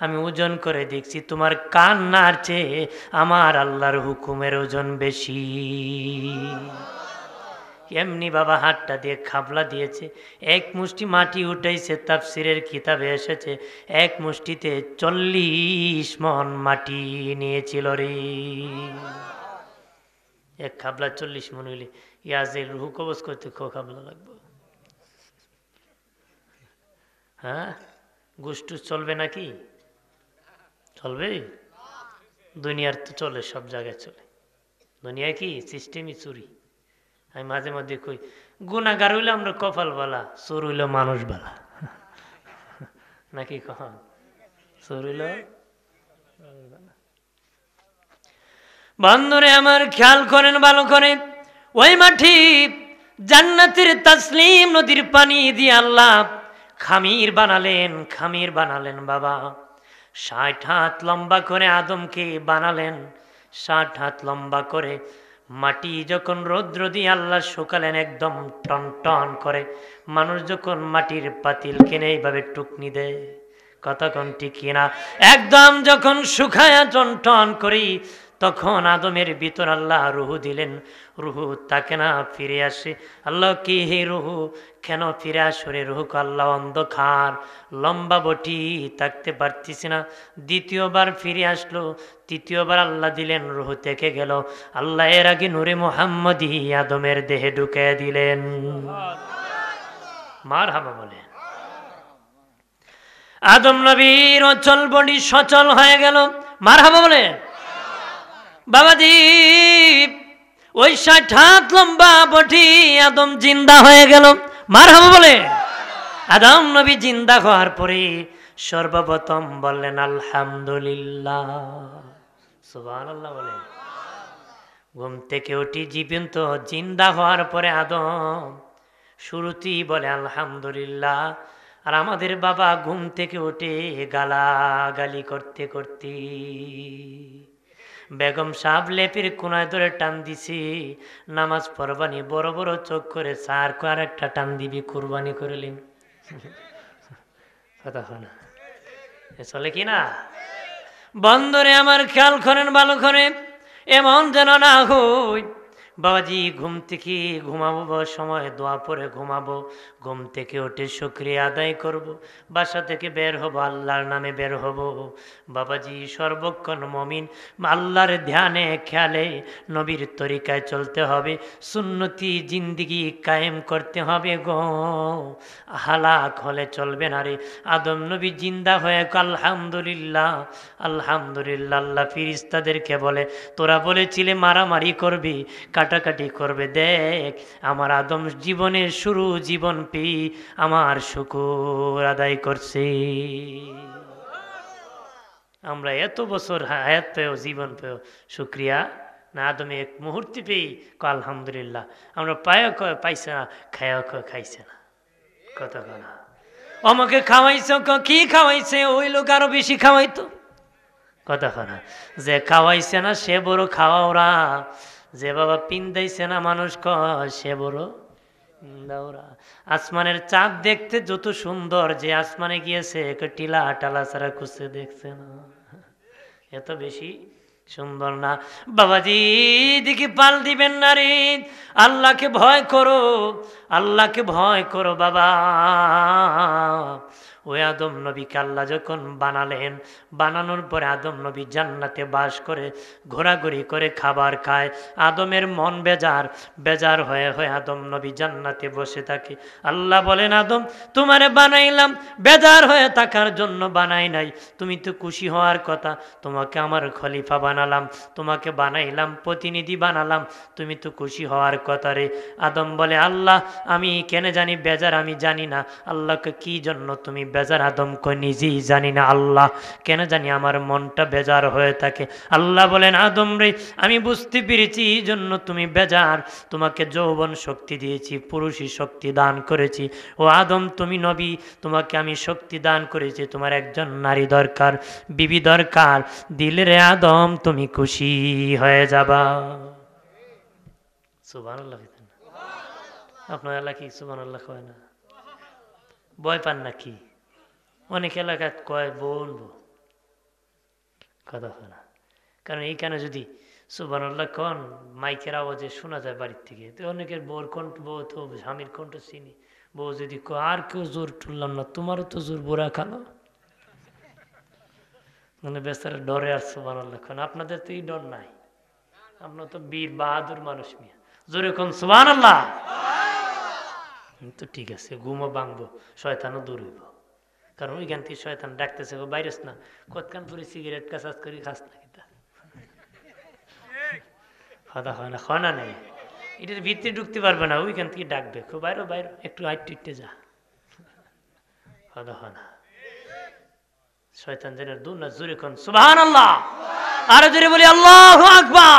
আমি ওজন করে দেখছি তোমার কান্নার চেয়ে আমার আল্লাহর হুকুমের ওজন বেশি। এমনি বাবা হাতটা দিয়ে খাবলা দিয়েছে, এক মুষ্টি মাটি উঠাইছে। তাফসিরের কিতাবে এসেছে 1 মুষ্টিতে 40 মণ মাটি নিয়েছিল রে। এক খাবলা 40 মণ হইলে ইয়াজের রুহু কবজ করতে খাবলা লাগবে। হ্যাঁ, গোষ্ঠী চলবে নাকি? চলবে? দুনিয়ার তো চলে, সব জায়গায় চলে। দুনিয়া কি সিস্টেমই চুরি। আমি মাঝে মধ্যে কই, গুনাহগার হইলে আমরা কপাল বালা, চোর হইল মানুষ বালা। নাকি কখন চোর হইল? বন্ধুরে আমার, খেয়াল করেন ভালো করে, ওই মাটি জান্নাতের তাসলিম নদীর পানি দিয়ে আল্লাহ খামির বানালেন বাবা। 60 হাত লম্বা করে আদমকে বানালেন, 60 হাত লম্বা করে। মাটি যখন রৌদ্র দিয়ে আল্লাহ শুকালেন একদম টন টন করে, মানুষ যখন মাটির পাতিল কিনে এইভাবে টুকনি দেয়, কতক্ষণ ঠিক কিনা, একদম যখন শুকায়া টন টন করি, তখন আদমের ভিতর আল্লাহ রুহু দিলেন। রুহু তাকে না ফিরে আসে। আল্লাহ কি হে রুহু কেন ফিরে আসরে? রুহুকে আল্লাহ অন্ধকার লম্বা বটি থাকতে পারতিস না। দ্বিতীয়বার ফিরে আসলো, তৃতীয়বার আল্লাহ দিলেন, রুহু থেকে গেল। আল্লাহ এর আগে নূরে মুহাম্মদী আদমের দেহে ঢুকে দিলেন। মারহাবা বলেন। আদম নবীর অচল বডি সচল হয়ে গেল। মারহাবা বলেন। বাবাজি, ওই 60 হাত লম্বা বটি আদম জিন্দা হয়ে গেল। মারহাবা বলে। আদম নবী জিন্দা হওয়ার পরে সর্বপ্রথম বললেন আলহামদুলিল্লাহ, সুবহানাল্লাহ বলে। ঘুম থেকে উঠি জীবন্ত জিন্দা হওয়ার পরে আদম শুরুতেই বলে আলহামদুলিল্লাহ। আর আমাদের বাবা ঘুম থেকে উঠে গালাগালি করতে করতে বেগম সাহেব লেপের কোনায় ধরে টান দিছি, নামাজ পড়বানি, বড় বড় চোখ করে সার আর একটা টান দিবি, কুরবানি করলেন। কথা হয় না, চলে কি না? বন্ধরে আমার, খেয়াল করেন ভালো করে, এমন যেন না হই। বাবাজি ঘুম থেকে ঘুমাবো, সময় দোয়া পরে ঘুমাবো, ঘুম থেকে উঠে শুকরিয়া আদায় করব, বাসা থেকে বের হব, আল্লাহর নামে বের হব। বাবাজি সর্বক্ষণ মমিন আল্লাহর ধ্যানে খেয়ালে নবীর তরিকায় চলতে হবে, সুন্নতি জিন্দিগি কায়েম করতে হবে গো। হালাক হলে চলবে না রে। আদম নবী জিন্দা হয়ে আলহামদুলিল্লাহ আলহামদুলিল্লাহ। আল্লাহ ফিরিস্তাদেরকে বলে, তোরা বলেছিলে মারামারি করবি, কাটাকাটি করবে, দেখ আমার আদম জীবনের শুরু জীবন পেয়ে আমার শুকর আদায় করছে। আমরা এত বছর হায়াত পেয়েও জীবন পেয়েও শুক্রিয়া না, আদমে এক মুহূর্তে পেয়ে আলহামদুলিল্লাহ। আমরা পাইছে না, খাইছে না। কথা না, আমাকে খাওয়াইছ, কি খাওয়াইছে? ওই লোক আরো বেশি খাওয়াইতো। কথা না, যে খাওয়াইছে না সে বড় খাওয়া ওরা, যে বাবা পিন্দাইছে না মানুষ সে বড় দাওরা। আসমানের চাঁদ দেখতে যত সুন্দর, যে আসমানে গিয়েছে টিলা টালা ছাড়া খুঁজছে দেখছে না, এত বেশি সুন্দর না। বাবাজি দিকে পাল দিবেন না রে, আল্লাহকে ভয় করো, আল্লাহকে ভয় করো বাবা। ওই আদম নবীকে আল্লাহ যখন বানালেন, বানানোর পরে আদম নবী জান্নাতে বাস করে, ঘোরাঘুরি করে খাবার খায়। আদমের মন বেজার হয়ে আদম নবী জান্নাতে বসে থাকে। আল্লাহ বলেন, আদম তোমারে বানাইলাম, বেজার হয়ে থাকার জন্য বানাই নাই, তুমি তো খুশি হওয়ার কথা, তোমাকে আমার খলিফা বানালাম, তোমাকে বানাইলাম প্রতিনিধি বানালাম, তুমি তো খুশি হওয়ার কথা রে। আদম বলে, আল্লাহ আমি কেন জানি বেজার, আমি জানি না আল্লাহকে কি জন্য তুমি বেজার, আদম কই নিজেই জানি না, আল্লাহ কেন জানি আমার মনটা বেজার হয়ে থাকে। আল্লাহ বলেন, আদম রে আমি বুঝতে পেরেছি এই জন্য তুমি বেজার, তোমাকে যৌবন শক্তি দিয়েছি, পুরুষী শক্তি দান করেছি। ও আদম তুমি নবী, তোমাকে আমি শক্তি দান করেছি, তোমার একজন নারী দরকার, বিবি দরকার, দিলে রে আদম তুমি খুশি হয়ে যাবা। সুবহানাল্লাহ কইতেন না? আপনার এলাকায় সুবহানাল্লাহ কয় না? ভয় পান নাকি? অনেক এলাকায় কয় বলবো, কথা হয় না। কারণ এইখানে যদি সুবহানাল্লাহ কন মাইকের আওয়াজে শোনা যায় বাড়ির থেকে, তো অনেকের বউর কণ্ঠ, বউ তো স্বামীর কণ্ঠ চিনি, বউ যদি আর কেউ জোর তুললাম না, তোমারও তো জোর বোরা খালো, মানে বেচারা ডরে আর সুবহানাল্লাহ কন। আপনাদের তো এই ডর নাই, আপনার তো বীর বাহাদুর মানুষ মিয়া, জোরে কোন সুবহানাল্লাহ। তো ঠিক আছে, ঘুমও ভাঙবো, শয়তানও দূর হইব। কারণ ওইখান থেকে শয়তান ডাকতেছে, বাইরেস না, কতক্ষণ পরে সিগারেট কাজ করি খাস না, কিতা কথা হয় না, হয় না নেই, এটার ভিতরে ঢুকতে পারবে না, ওইখান থেকে ডাকবে, খুব বাইরো বাইরো, একটু হাইটে যা, কথা হয় না। শয়তান যেন দূর না, জোরে কোন সুবহানাল্লাহ। আরে জোরে বলি আল্লাহু আকবার,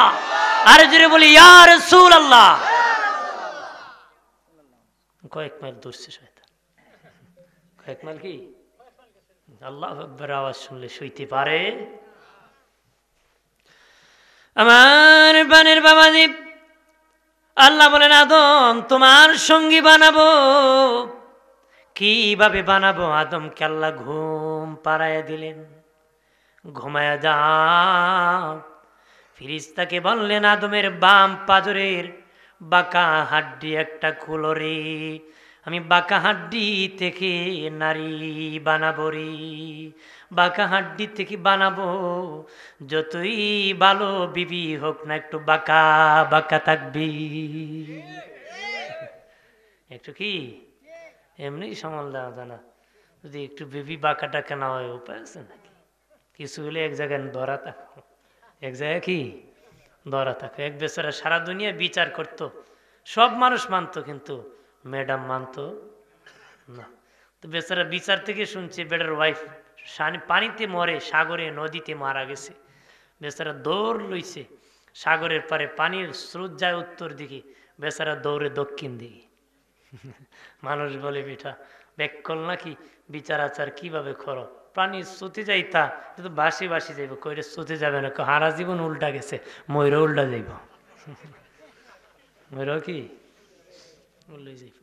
আরে জোরে বলি ইয়া রাসূলুল্লাহ। কয়েক মাইল দূরছে শয়তান, কয়েক মাইল কি? আল্লাহু আকবার আওয়াজ শুনলে সইতে পারে? আমার বানের বাবাজি, আল্লাহ বলেন আদম তোমার সঙ্গী বানাবো। কিভাবে বানাবো? আদমকে আল্লাহ ঘুম পাড়াইয়া দিলেন, ঘুমায়া যাও। ফিরিস্তাকে বললেন আদমের বাম পাজরের বাঁকা হাড্ডি একটা খুলো রে, আমি বাঁকা হাড্ডি থেকে নারী বানাবো রে, বাঁকা হাড্ডি থেকে বানাবো। যতই ভালো বিবি হোক না, একটু বাঁকা বাঁকা থাকবি, একটু কি এমনি সামাল দেওয়া জানা, যদি একটু বেবি বাঁকা টাকা না হয় উপায় আছে নাকি? কিছু হলে এক জায়গায় ধরা থাকো, এক জায়গায় কি ধরা থাকো। এক বেচারা সারা দুনিয়া বিচার করত, সব মানুষ মানত, কিন্তু ম্যাডাম মানত না। তো বেচারা বিচার থেকে শুনছে বেটার ওয়াইফ পানিতে মরে, সাগরে নদীতে মারা গেছে। বেচারা দৌড় লইছে সাগরের পারে, পানির স্রোত যায় উত্তর দিকে, বেচারা দৌড়ে দক্ষিণ দিকে। মানুষ বলে বেটা ব্যাকল নাকি, বিচার আচার কিভাবে করো? প্রাণী স্রোতে যাইতা, কিন্তু বাসি বাসি যাইব, কইরে স্রোতে যাবে না, হারা জীবন উল্টা গেছে, ময়ূর উল্টা যাইব, ময়ূর কি উল্টে যাইব।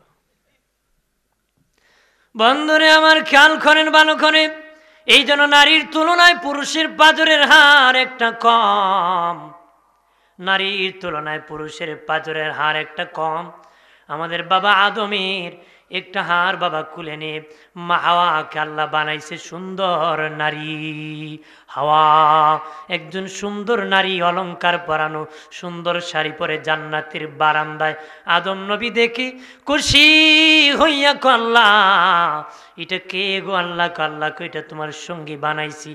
বন্ধুরে আমার খেয়াল করেন ভালো করে, এই জন্য নারীর তুলনায় পুরুষের পাজরের হার একটা কম, নারীর তুলনায় পুরুষের পাজরের হার একটা কম। আমাদের বাবা আদমের একটা হার বাবা খুলে নে, মা হাওয়াকে আল্লাহ বানাইছে সুন্দর নারী। হাওয়া একজন সুন্দর নারী, অলংকার পরানো, সুন্দর শাড়ি পরে জান্নাতের বারান্দায় আদম নবী দেখি খুশি হইয়া কো আল্লাহ এটা কে গো? আল্লাহ কো আল্লাহ কো এটা তোমার সঙ্গী বানাইছি,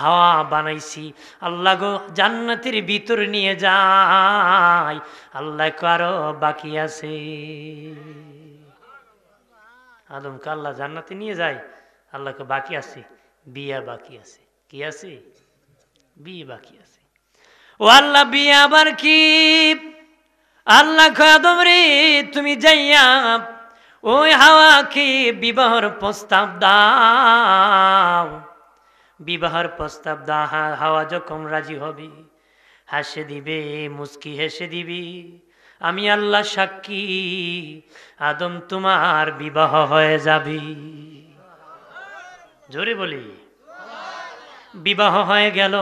হাওয়া বানাইছি। আল্লাহ গো জান্নাতের ভিতর নিয়ে যায়, আল্লাহ কো আরো বাকি আছে। আদমকে আল্লাহ জান্নাতে নিয়ে যায়, আল্লাহকে বাকি আছে, বিয়া বাকি আছে। কি আছে? বিয়ে বাকি আছে। ও আল্লাহ বিয়ে আবার কি? আল্লাহ কয় আদম রে তুমি যাইয়া ওই হাওয়াকে বিবাহর প্রস্তাব দাও, বিবাহর প্রস্তাব দাও। হাওয়া যখন রাজি হবে, হাসে দিবে, মুস্কি হেসে দিবি, আমি আল্লাহ সাক্ষী, আদম তোমার বিবাহ হয়ে যাবে। জোরে বলি বিবাহ হয়ে গেল।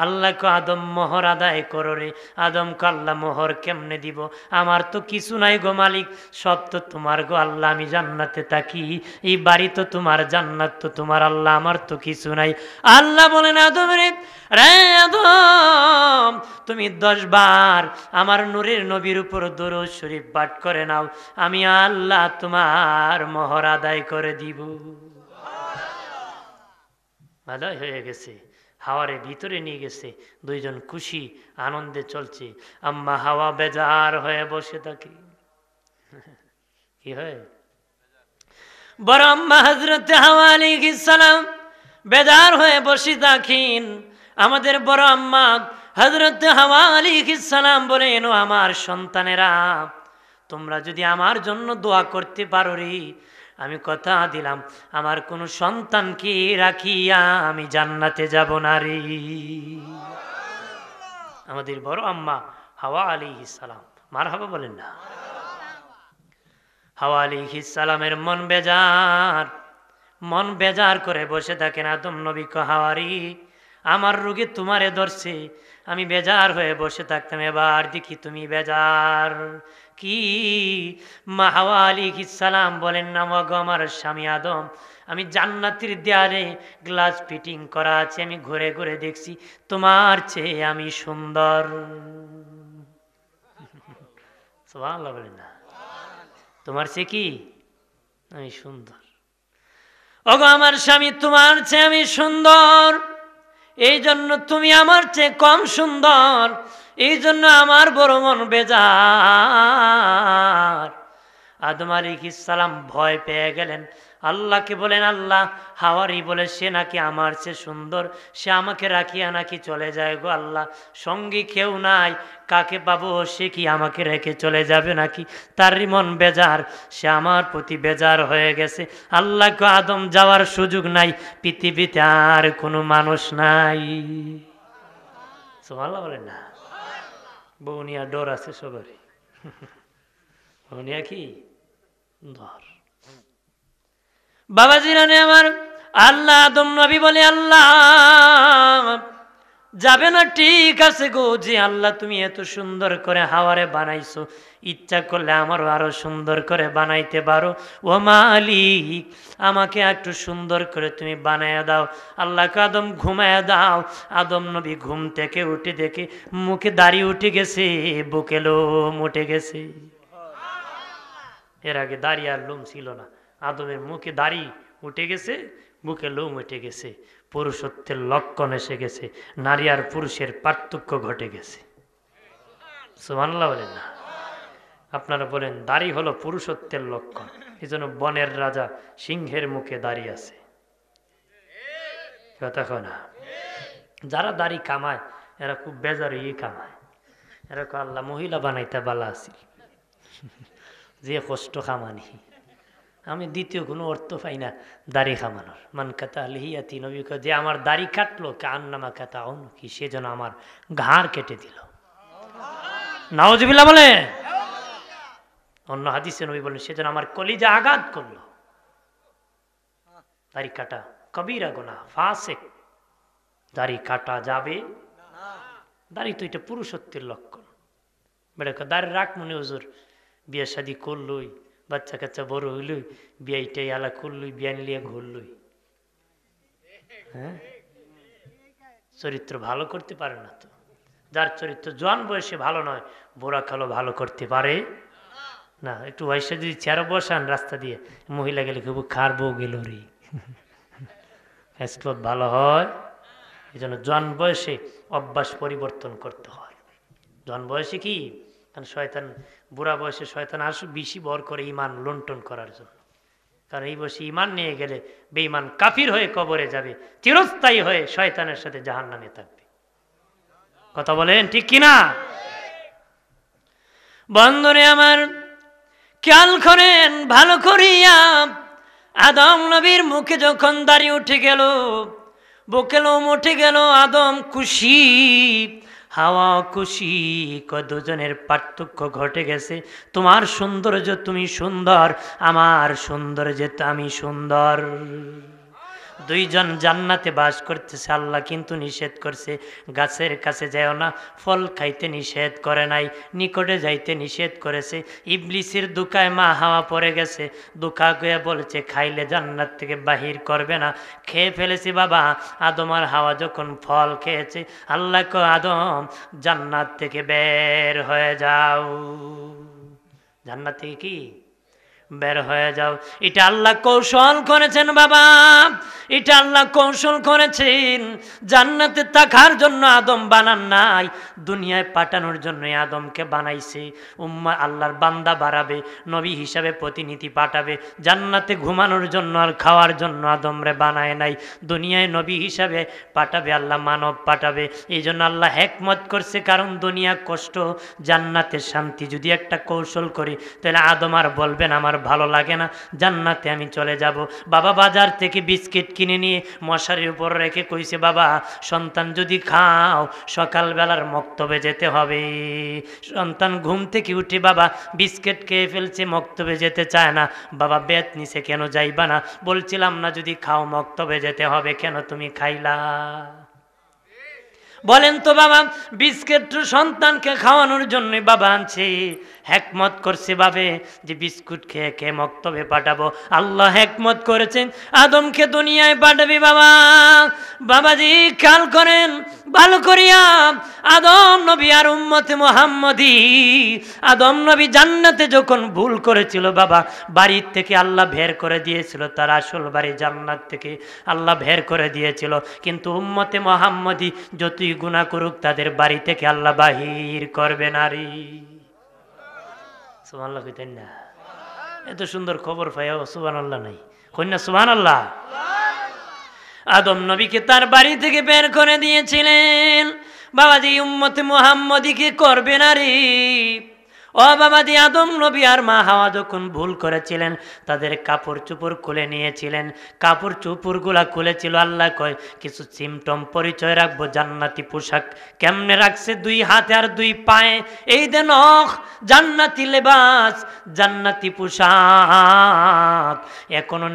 আল্লাহকে আদম মোহর আদায় করো রে। আদমকে আল্লাহ মোহর কেমনে দিব? আমার তো কিছু নাই গো মালিক, সব তো তোমার গো আল্লাহ, আমি জান্নাতে থাকি, এই বাড়ি তো তোমার, জান্নাত তো তোমার আল্লাহ, আমার তো কিছু নাই। আল্লাহ বলেন আদম রে, রে আদম তুমি 10 বার আমার নূরের নবীর উপর দরুদ শরীফ পাঠ করে নাও, আমি আল্লাহ তোমার মোহর আদায় করে দিব। আদায় হয়ে গেছে, হাওয়ারে ভিতরে নিয়ে গেছে, দুইজন খুশি আনন্দে চলছে। আম্মা হাওয়া বেজার হয়ে বসে থাকে। কি হয়? বড় আম্মা হযরত হাওয়া আলাইহিস সালাম বেজার হয়ে বসে থাকেন। আমাদের বড় আম্মা হযরত হাওয়া আলাইহিস সালাম বলেন, ও আমার সন্তানেরা, তোমরা যদি আমার জন্য দোয়া করতে পারো রে, আমি কথা দিলাম আমার কোনো সন্তানকে রাখিয়া আমি জান্নাতে যাব না রে। আমাদের বড় আম্মা হাওয়া আলাইহিস সালাম মারহাবা বলেন না। হাওয়া আলাইহিস সালামের মন বেজার করে বসে থাকেন। আদম নবী কয়, হাওয়ারি আমার রোগী তোমারে ধরছে, আমি বেজার হয়ে বসে থাকতাম, এবার দেখি তুমি বেজার কি? মা হাওয়া আলাইহিস সালাম বলেন, না গো আমার স্বামী আদম, আমি জান্নাতের দেয়ালে গ্লাস ফিটিং করা আছে, আমি ঘুরে ঘুরে দেখছি তোমার চেয়ে আমি সুন্দর। সুবহানাল্লাহ বলেন না। তোমার চেয়ে কি আমি সুন্দর। ওগো আমার স্বামী, তোমার চেয়ে আমি সুন্দর, এই জন্য তুমি আমার চেয়ে কম সুন্দর, এই জন্য আমার বড় মন বেজার। আদম আলাইহিস সালাম ভয় পেয়ে গেলেন, আল্লাহকে বলেন, আল্লাহ হাওয়ারি বলে সে নাকি আমার চেয়ে সুন্দর, সে আমাকে রাখিয়া নাকি চলে যায় গো আল্লাহ, সঙ্গী কেউ নাই, কাকে পাবো, সে কি আমাকে রেখে চলে যাবে নাকি? তারই মন বেজার, সে আমার প্রতি বেজার হয়ে গেছে। আল্লাহকে আদম যাওয়ার সুযোগ নাই, পৃথিবীতে আর কোনো মানুষ নাই। সুবহানাল্লাহ বলেন না। বউনিয়া ডর আছে সবারই, বউনিয়া কি ডর। বাবাজি রানে আমার, আল্লাহ আদম নবী বলে, আল্লাহ যাবে না, ঠিক আছে গো, যে আল্লাহ তুমি এত সুন্দর করে হাওয়ারে বানাইছো, ইচ্ছা করলে আমারও আরো সুন্দর করে বানাইতে পারো। ও মালিক, আমাকে একটু সুন্দর করে তুমি বানাইয়া দাও। আল্লাহকে আদম ঘুমাইয়া দাও। আদম নবী ঘুম থেকে উঠে দেখে মুখে দাড়ি উঠে গেছে, বুকে লোম উঠে গেছে। এর আগে দাড়ি আর লোম ছিল না, আদমের মুখে দাড়ি উঠে গেছে, বুকে লোম উঠে গেছে, পুরুষত্বের লক্ষণ এসে গেছে, নারী আর পুরুষের পার্থক্য ঘটে গেছে। সুবহানাল্লাহ বলেন না। আপনারা বলেন, দাড়ি হলো পুরুষত্বের লক্ষণ, এই জন্য বনের রাজা সিংহের মুখে দাড়ি আছে, কথা কয় না? যারা দাড়ি কামায় এরা খুব বেজার কামায়, এরা আল্লাহ মহিলা বানাইতে বালা আছিল, যে কষ্ট খামানি। আমি দ্বিতীয় কোনো অর্থ পাই না দাড়ি খামানোর। মান কাতা লিহিয়াতি, নবী কয়, যে আমার দাড়ি কাটলো কান্নামা কাতা কি, সে যেন আমার ঘাড় কেটে দিল। নাউজুবিল্লাহ বলে। অন্য হাদিসে নবী বলেন, সে যেন আমার কলিজা আঘাত করলো। দাড়ি কাটা কবিরা গুনাহ, ফাসিক, দাড়ি কাটা যাবে। দাড়ি তো এটা পুরুষত্বের লক্ষণ। বেড়ে দাড়ি রাখ মনে হুজুর, বিয়ে শাদি করলই, বাচ্চা কাচ্চা বড় হইলই, বিয়াইটাই আলা করলই, বিয়ান লিয়ে ঘুরলই, হ্যাঁ, চরিত্র ভালো করতে পারে না তো। যার চরিত্র জোয়ান বয়সে ভালো নয়, বুড়া কালো ভালো করতে পারে না। একটু বয়সে যদি চেয়ারে বসান রাস্তা দিয়ে, মহিলা গেলে খুব খার বউ গেল রে, ভালো হয়। এই জন্য জোয়ান বয়সে অভ্যাস পরিবর্তন করতে হয়। জোয়ান বয়সে কি, কারণ শয়তান, বুড়া বয়সে শয়তান আসু বেশি বর করে ইমান লুণ্ঠন করার জন্য। কারণ এই বয়সে ইমান নিয়ে গেলে বেঈমান কাফির হয়ে কবরে যাবে, চিরস্থায়ী হয়ে শয়তানের সাথে জাহান্নামে থাকবে। কথা বলেন ঠিক কিনা? বন্ধুরে আমার, খেয়াল করেন ভালো করিয়া, আদম নবীর মুখে যখন দাড়ি উঠে গেল, বুকে লোম উঠে গেল, আদম খুশি, হাওয়া খুশি, দুজনের পার্থক্য ঘটে গেছে। তোমার সৌন্দর্য তুমি সুন্দর, আমার সৌন্দর্য আমি সুন্দর। দুইজন জান্নাতে বাস করতেছে, আল্লাহ কিন্তু নিষেধ করছে, গাছের কাছে যাও না, ফল খাইতে নিষেধ করে নাই, নিকটে যাইতে নিষেধ করেছে। ইবলিসের দুকায় মা হাওয়া পড়ে গেছে, দুকা গিয়ে বলেছে খাইলে জান্নাত থেকে বাহির করবে না। খেয়ে ফেলেছি বাবা। আদম আর হাওয়া যখন ফল খেয়েছে, আল্লাহ কো আদম জান্নাত থেকে বের হয়ে যাও, জান্নাত থেকে কি বের হয়ে যাও। এটা আল্লাহ কৌশল করেছেন বাবা, এটা আল্লাহ কৌশল করেছেন। জান্নাতে থাকার জন্য আদম বানান নাই, দুনিয়ায় পাঠানোর জন্য আদমকে বানাইছে। উম্মাহ আল্লাহর বান্দা বাড়াবে, নবী হিসাবে প্রতিনিধি পাঠাবে। জান্নাতে ঘুমানোর জন্য আর খাওয়ার জন্য আদমরে বানায় নাই, দুনিয়ায় নবী হিসাবে পাঠাবে, আল্লাহ মানব পাঠাবে। এই জন্য আল্লাহ হিকমত করছে, কারণ দুনিয়া কষ্ট, জান্নাতে শান্তি। যদি একটা কৌশল করি তাহলে আদম আর বলবেন আমার ভালো লাগে না, জান্নাতে আমি চলে যাব। বাবা বাজার থেকে বিস্কিট কিনে নিয়ে মশারির উপর রেখে কইছে, বাবা সন্তান যদি খাও সকালবেলার মক্তবে যেতে হবে। সন্তান ঘুম থেকে উঠে বাবা বিস্কিট খেয়ে ফেলছে, মক্তবে যেতে চায় না। বাবা বেত নিছে, কেন যাইবা না? বলছিলাম না যদি খাও মক্তবে যেতে হবে, কেন তুমি খাইলা? বলেন তো বাবা, বিস্কিট সন্তানকে খাওয়ানোর জন্য বাবা আনছে, হেকমত করছে ভাবে যে বিস্কুট খেয়ে খেয়ে মক্তবে পাঠাবো। আল্লাহ হেকমত করেছেন আদমকে দুনিয়ায় পাঠাবি। বাবা বাবাজি খেয়াল করেন ভালো করিয়া, আদম নবী আর উম্মতে মুহাম্মদী, আদম নবী জান্নাতে যখন ভুল করেছিল বাবা, বাড়ির থেকে আল্লাহ বের করে দিয়েছিল, তার আসল বাড়ি জান্নাত থেকে আল্লাহ বের করে দিয়েছিল। কিন্তু উম্মতে মুহাম্মদী যতই গুনাহ করুক তাদের বাড়ি থেকে আল্লাহ বাহির করবে না রে। সুবহানাল্লাহ কইতেন না? এত সুন্দর খবর পাইও সুবহানাল্লাহ নাই, কন্যা সুবহানাল্লাহ। আদম নবীকে তার বাড়ি থেকে বের করে দিয়েছিলেন। বাবাজি উম্মতে মুহাম্মদীকে করবে না রে। ও বাবাজি আদম নবী আর মা হাওয়া যখন ভুল করেছিলেন তাদের কাপড় চোপড় খুলে নিয়েছিলেন। কাপড় চোপড়গুলা খুলেছিল, আল্লাহ কয় কিছু সিমটম পরিচয় রাখবো জান্নাতি পোশাক। কেমনে রাখছে? 2 হাতে আর 2 পায়ে, এই দেন জান্নাতি লেবাস, জান্নাতি পোশাক। এখনো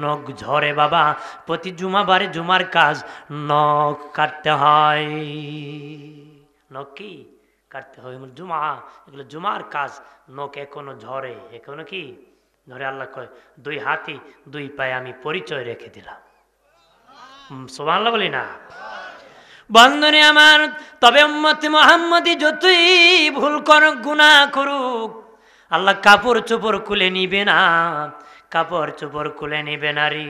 নখ ঝরে বাবা, প্রতি জুমাবারে জুমার কাজ নখ কাটতে হয়। নখ কি কাটতে হয়? জুমা, এগুলো জুমার কাজ। নখ এখনো ঝরে, এখনো কি ধরে? আল্লাহ কয় 2 হাতে 2 পায়ে আমি পরিচয় রেখে দিলাম। সুবহানাল্লাহ বলি না? বন্ধনে আমার, তবে উম্মতে মুহাম্মদী যতই ভুল করুক গুনাহ করুক, আল্লাহ কাপড় চোপড় খুলে নিবে না, কাপড় চোপড় খুলে নিবে না রে।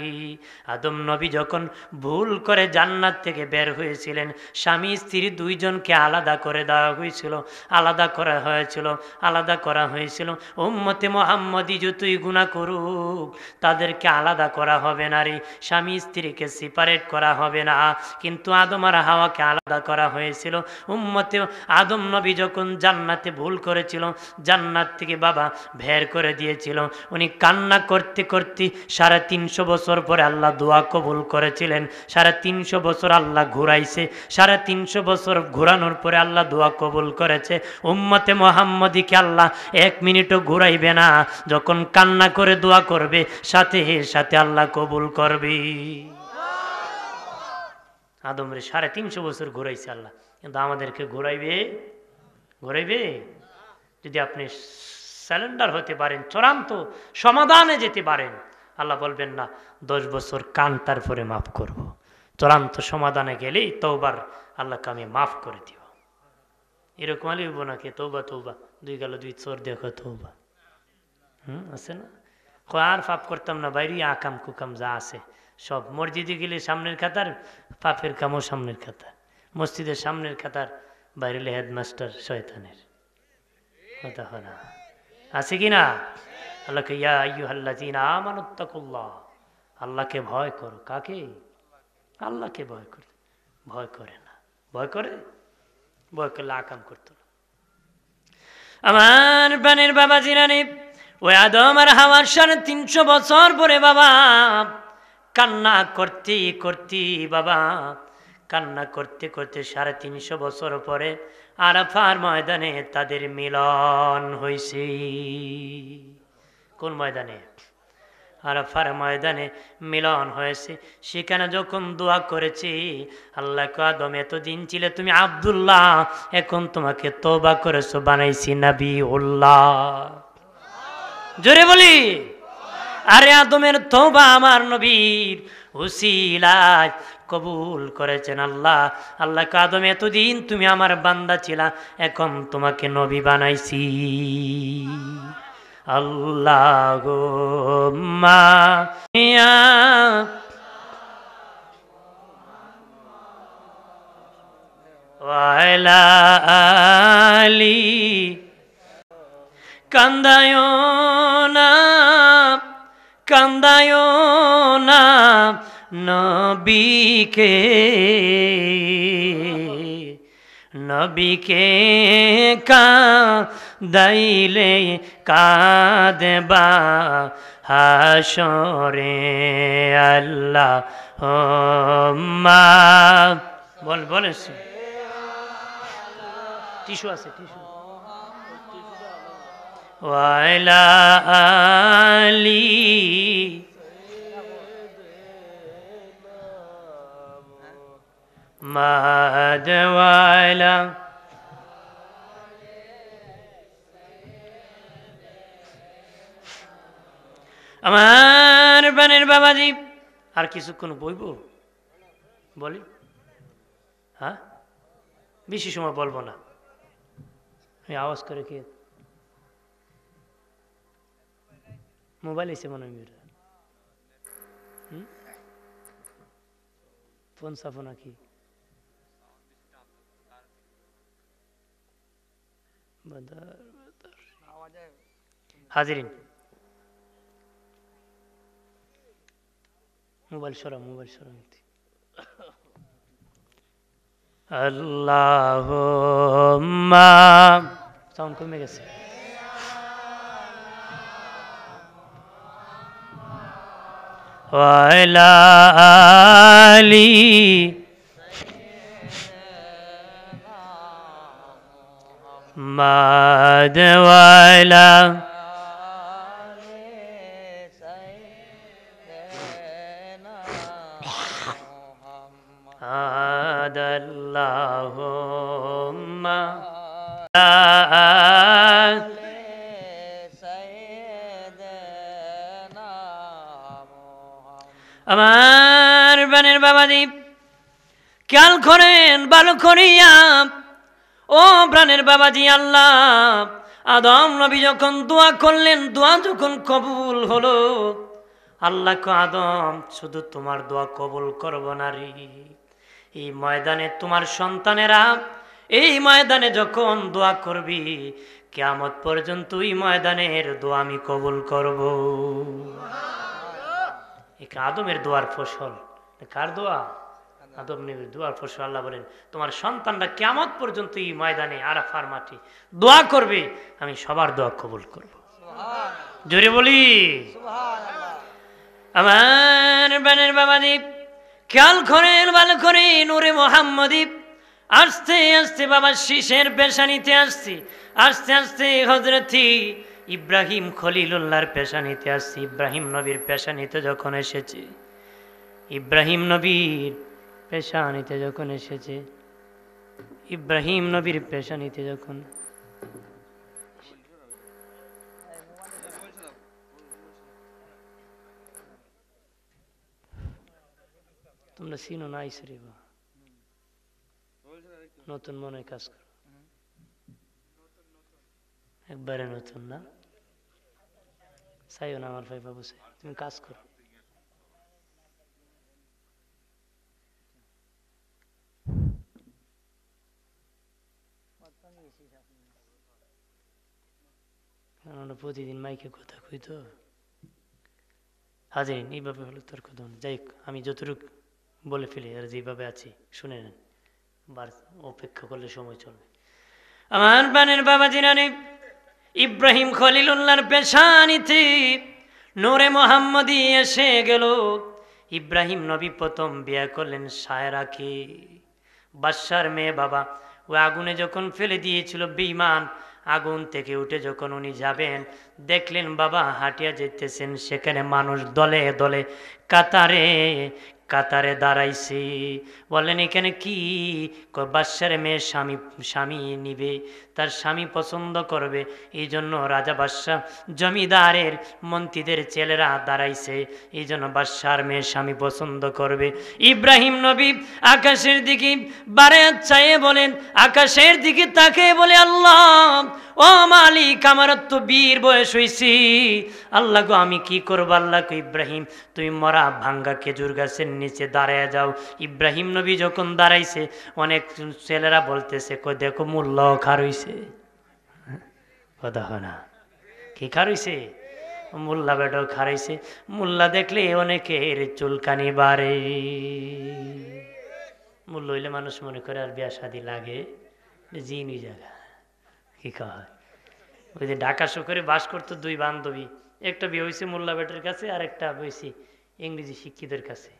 আদম নবী যখন ভুল করে জান্নাত থেকে বের হয়েছিলেন, স্বামী স্ত্রী 2 জনকে আলাদা করে দেওয়া হয়েছিল, আলাদা করা হয়েছিল, আলাদা করা হয়েছিল। উম্মতে মুহাম্মদী যতই গুনাহ করুক তাদেরকে আলাদা করা হবে না রে, স্বামী স্ত্রীকে সেপারেট করা হবে না। কিন্তু আদম আর হাওয়াকে আলাদা করা হয়েছিল। উম্মতে আদম নবী যখন জান্নাতে ভুল করেছিল, জান্নাত থেকে বাবা বের করে দিয়েছিল, উনি কান্না করতে করতে 350 বছর পরে আল্লাহ দোয়া কবুল করেছিলেন। 350 বছর আল্লাহ ঘুরাইছে, 350 বছর ঘুরানোর পরে আল্লাহ দোয়া কবুল করেছে। উম্মতে মুহাম্মদীকে আল্লাহ 1 মিনিটও ঘুরাইবে না, যখন কান্না করে দোয়া করবে সাথে সাথে আল্লাহ কবুল করবে। আদমরে 350 বছর ঘুরাইছে আল্লাহ, কিন্তু আমাদেরকে ঘুরাইবে? ঘুরাইবে? যদি আপনি স্যালেন্ডার হতে পারেন, চূড়ান্ত সমাধানে যেতে পারেন, আল্লাহ বলবেন না 10 বছর কান তারপরে মাফ করব। চূড়ান্ত সমাধানে গেলেই তওবার আল্লাহকে আমি মাফ করে দিব। এরকম আলী হইব নাকি? তৌবা তৌবা 2 গেল 2 চোর দেখো তৌবা। আছে না? আর পাপ করতাম না, বাইরে আকাম কুকাম যা আছে সব। মসজিদে গেলে সামনের কাতার, পাপের কামও সামনের কাতার। মসজিদের সামনের কাতার, বাইরে হেডমাস্টার শয়তানের। কথা হয় না? আছে কি না? আল্লাহকে ইয়া আইয়ুহাল্লাযীনা আমানুত্তাকুল্লাহ, আল্লাহকে ভয় করো। কাকে? আল্লাহকে ভয় করে। ভয় করে না, ভয় করে? ভয় করলে আকাম করতো না। আমার প্রাণের বাবা জিরানি, ওই আদম আর হাওয়ার 350 বছর পরে বাবা কান্না করতে করতে বাবা কান্না করতে করতে 350 বছর পরে আরাফার ময়দানে তাদের মিলন হয়েছে। কোন ময়দানে? আরাফার ময়দানে মিলন হয়েছে। সেখানে যখন দোয়া করেছি, আল্লাহ আদম এতদিন ছিলে তুমি আব্দুল্লাহ, এখন তোমাকে তওবা করেছো, বানাইছি নবিউল্লাহ। জোরে বলি, আরে আদমের তওবা আমার নবীর উসিলায় কবুল করেছেন আল্লাহ। আল্লাহ আদম এতদিন তুমি আমার বান্দা ছিলা, এখন তোমাকে নবী বানাইছি। আল্লাহুম্মা ইয়া ওয়া আলা আলি, কান্দায়ো না কান্দায়ো না নবীকে, নবীকে কাঁদাইলে কাঁদবা হাসরে আল্লাহ বল বলে টিস্যু আছে টিস্যু ওয়াইলা আলী মাদওয়ালা আমার বানের বাবাজি আর কিছুক্ষণ বইব বলি হ্যাঁ বেশি সময় বলবো না আমি আওয়াজ করে কে মোবাইল এসে মনে হয় ফোন সাফো নাকি হাজিরিন মোবাইল সরা আল্লাহুম্মা সাউন্ড কমে গেছে ওয়াইলা আলী মাদওয়ালা আদাল্লাহুম্মা আমার বানের বাবাজি খেয়াল করেন ভালো করিয়া ও প্রাণের বাবাজি আল্লাহ আদম নবী যখন দোয়া করলেন দোয়া যখন কবুল হলো আল্লাহ কো আদম শুধু তোমার দোয়া কবুল করব না রে এই ময়দানে তোমার সন্তানেরা এই ময়দানে যখন দোয়া করবি কিয়ামত পর্যন্ত এই ময়দানের দোয়া আমি কবুল করব এই আদমের দোয়ার ফসল কার দোয়া আদম নবীর দোয়ার ফসল আল্লাহ বলেন তোমার সন্তানরা কিয়ামত পর্যন্ত এই ময়দানে আরাফার মাঠে দোয়া করবে আমি সবার দোয়া কবুল করব জোরে বলি আমার বানের বাবাজি খেয়াল করেন ভালো করে নূরে মোহাম্মদী আস্তে আস্তে বাবা শীষের পেশানিতে আসছি আস্তে আস্তে হযরতি ইব্রাহিম খলিলুল্লাহর পেশানিতে আসছি ইব্রাহিম নবীর পেশানিতে যখন এসেছে ইব্রাহিম নবীর পেশানিতে যখন এসেছে ইব্রাহিম নবীর পেশানিতে যখন তোমরা চিনো না আইসরে বা নতুন মনে কাজ করো একবারে নতুন না চাইও না আমার ভাই বাবু তুমি কাজ করো আমরা প্রতিদিন মাইকে কথা কই তো হাজির এইভাবে হলো তোর কথা যাই আমি যতটুকু বলে ফেলি আর যেভাবে আছি শুনে নেন অপেক্ষা করলে সময় চলবে আমার বানের বাবা জিনানি ইব্রাহিম খলিলুল্লাহর পেশানিতে নূরে মোহাম্মদী এসে গেল ইব্রাহিম নবী প্রথম বিয়ে করলেন সায়রাকে বাদশার মেয়ে বাবা ও আগুনে যখন ফেলে দিয়েছিল বেঈমান আগুন থেকে উঠে যখন উনি যাবেন দেখলেন বাবা হাঁটিয়া যেতেছেন সেখানে মানুষ দলে দলে কাতারে কাতারে দাঁড়াইছে বললেন এখানে কি বাদশার মেয়ে স্বামী নিবে তার স্বামী পছন্দ করবে এই জন্য রাজা বাদশাহ জমিদারের মন্ত্রীদের ছেলেরা দাঁড়াইছে এই জন্য বাদশার মেয়ে স্বামী পছন্দ করবে ইব্রাহিম নবী আকাশের দিকে বারে চাইয়ে বলেন আকাশের দিকে তাকে বলে আল্লাহ ও মালিক আমার তো বীর বয়স হয়েছি আল্লাহ গো আমি কি করবো আল্লাহ গো ইব্রাহিম তুমি মরা ভাঙ্গা খেজুর গাছের নিচে দাঁড়ায় যাও ইব্রাহিম নবী যখন দাঁড়াইছে অনেক ছেলেরা বলতেছে কই দেখো মূল্য খার হইছে কথা হয় না কি খার হইছে মোল্লা বেটাও খারাইছে মোল্লা দেখলে অনেকের চুলকানি বাড়ে মূল্য হইলে মানুষ মনে করে আর বিয়া শাদী লাগে জিন ওই জায়গা কি কয় ওই যে ঢাকা শহরে বাস করতো দুই বান্ধবী, একটা বিয়ে হয়েছে মোল্লা বেটের কাছে আর একটা হয়েছে ইংরেজি শিক্ষিতের কাছে।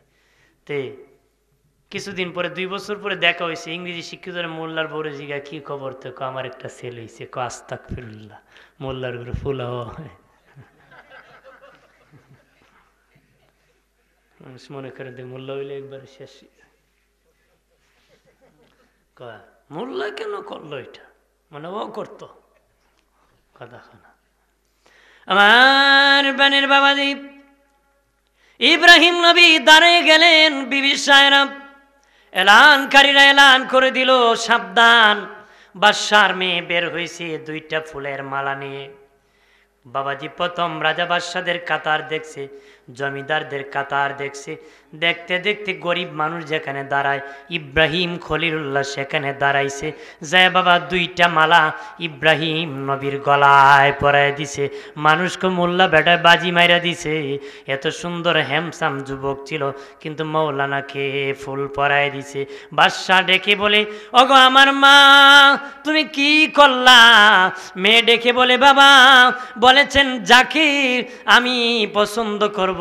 তে কিছুদিন পরে 2 বছর পরে দেখা হয়েছে, ইংরেজি শিক্ষিতের মোল্লার বড় জিগা কি খবর, তো আমার একটা ছেলে হয়েছে, আস্তাগফিরুল্লাহ, মোল্লার ঘরে ফুলা হয়। মানুষ মনে করে যে মোল্লা হইলে একবার শেষ, মোল্লা কেন করলো এটা, মানে ও করতো কথা শোনা। আমার বানের বাবাজি ইব্রাহিম নবী দাঁড়িয়ে গেলেন, বিবি সায়রা এলানকারীরা এলান করে দিল, সাবধান, বাদশার মেয়ে বের হয়েছে 2টা ফুলের মালা নিয়ে। বাবাজি প্রথম রাজা বাদশাদের কাতার দেখছে, জমিদারদের কাতার দেখছে, দেখতে দেখতে গরিব মানুষ যেখানে দাঁড়ায় ইব্রাহিম খলিলুল্লাহ সেখানে দাঁড়াইছে, যায় বাবা 2টা মালা ইব্রাহিম নবীর গলায় পরায় দিছে। মানুষকে মোল্লা বেটায় বাজি মাইরা দিছে, এত সুন্দর হ্যামসাম যুবক ছিল কিন্তু মৌলানাকে ফুল পরায় দিছে। বাদশাহ ডেকে বলে, ওগো আমার মা তুমি কি করলা? মেয়ে ডেকে বলে, বাবা বলেছেন যাকে আমি পছন্দ করব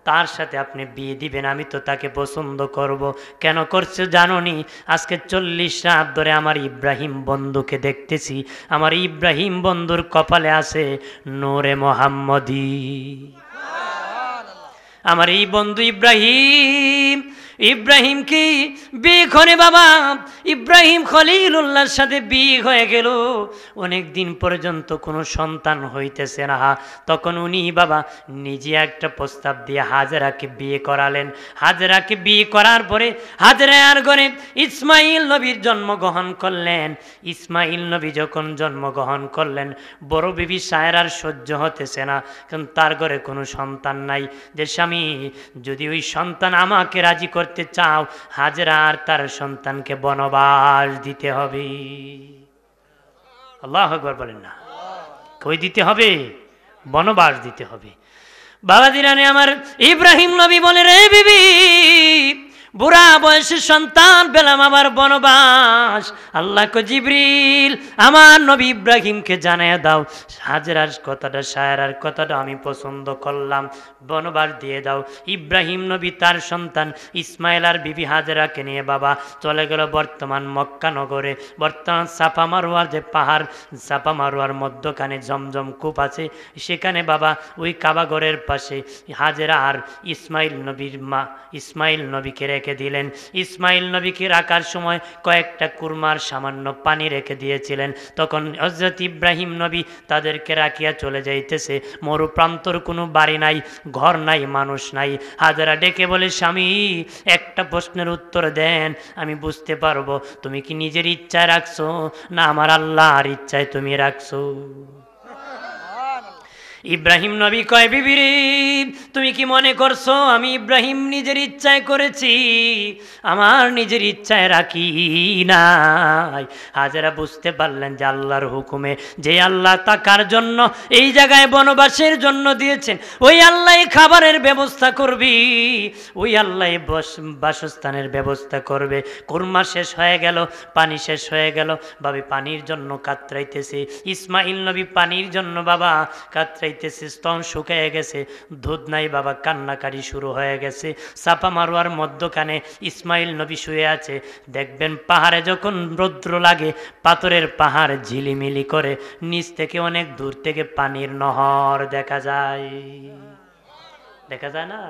তার সাথে আপনি বিয়ে দিবেন, আমি তো তাকে পছন্দ করব। কেন করছে জানোনি? আজকে 40 রাত ধরে আমার ইব্রাহিম বন্ধুকে দেখতেছি, আমার ইব্রাহিম বন্ধুর কপালে আছে নূরে মোহাম্মদী। আমার এই বন্ধু ইব্রাহিম, ইব্রাহিম কি বিয়ে করে বাবা, ইব্রাহিম খলিলুল্লাহর সাথে বিয়ে হয়ে গেল, অনেক দিন পর্যন্ত কোনো সন্তান হইতেছে না। তখন উনি বাবা নিজে একটা প্রস্তাব দিয়ে হাজেরাকে বিয়ে করালেন। হাজেরাকে বিয়ে করার পরে হাজেরার ঘরে ইসমাইল নবীর জন্মগ্রহণ করলেন। ইসমাইল নবী যখন জন্মগ্রহণ করলেন, বড় বিবি সায়রার সহ্য হতেছে না, কারণ তার ঘরে কোনো সন্তান নাই। যে স্বামী যদি ওই সন্তান আমাকে রাজি করতে চাও, হাজেরা আর তার সন্তানকে বনবাস দিতে হবে। আল্লাহু আকবার বলেন না, কই দিতে হবে? বনবাস দিতে হবে। বাবা দিরানে আমার ইব্রাহিম নবী বলে, রে বিবি বুড়া বয়সের সন্তান পেলাম আবার বনবাস। আল্লাহ কো জিবরিল আমার নবী ইব্রাহিমকে জানিয়ে দাও হাজেরার কথাটা, সায়রার কথাটা আমি পছন্দ করলাম, বনবাস দিয়ে দাও। ইব্রাহিম নবী তার সন্তান ইসমাইল আর বিবি হাজেরাকে নিয়ে বাবা চলে গেল বর্তমান মক্কা নগরে। বর্তমান সাফা মারোয়ার যে পাহাড়, সাফা মারোয়ার মধ্যখানে জমজম কূপ আছে, সেখানে বাবা ওই কাবাগরের পাশে হাজেরা আর ইসমাইল নবীর মা ইসমাইল নবীকে রেখে দিলেন। ইসমাইল নবীকে রাখার সময় কয়েকটা কুরমার সামান্য পানি রেখে দিয়েছিলেন। তখন হযরত ইব্রাহিম নবী তাদেরকে রাখিয়া চলে যাইতেছে, মরুপ্রান্তর কোনো বাড়ি নাই, ঘর নাই, মানুষ নাই। হাজেরা ডেকে বলে, স্বামী একটা প্রশ্নের উত্তর দেন, আমি বুঝতে পারবো তুমি কি নিজের ইচ্ছায় রাখছো না আমার আল্লাহর ইচ্ছায় তুমি রাখছো। ইব্রাহিম নবী কয়, বিবি রে তুমি কি মনে করছো আমি ইব্রাহিম নিজের ইচ্ছায় করেছি? আমার নিজের ইচ্ছায় রাখি নাই। হাজেরা বুঝতে পারলেন যে আল্লাহর হুকুমে, যে আল্লাহ তাকার জন্য এই জায়গায় বনবাসের জন্য দিয়েছেন, ওই আল্লাহ খাবারের ব্যবস্থা করবি, ওই আল্লাহ বাসস্থানের ব্যবস্থা করবে। কুরমা শেষ হয়ে গেল, পানি শেষ হয়ে গেল, ভাবি পানির জন্য কাতরাইতেছে। ইসমাইল নবী পানির জন্য বাবা কাতরাইতেছে, স্তন শুকিয়ে গেছে, দুধ নাই বাবা, কান্নাকারি শুরু হয়ে গেছে। চাপা মারোয়ার মধ্যখানে ইসমাইল নবী শুয়ে আছে। দেখবেন পাহাড়ে যখন রৌদ্র লাগে, পাথরের পাহাড় ঝিলিমিলি করে, নিচ থেকে অনেক দূর থেকে পানির নহর দেখা যায়, দেখা যায় না?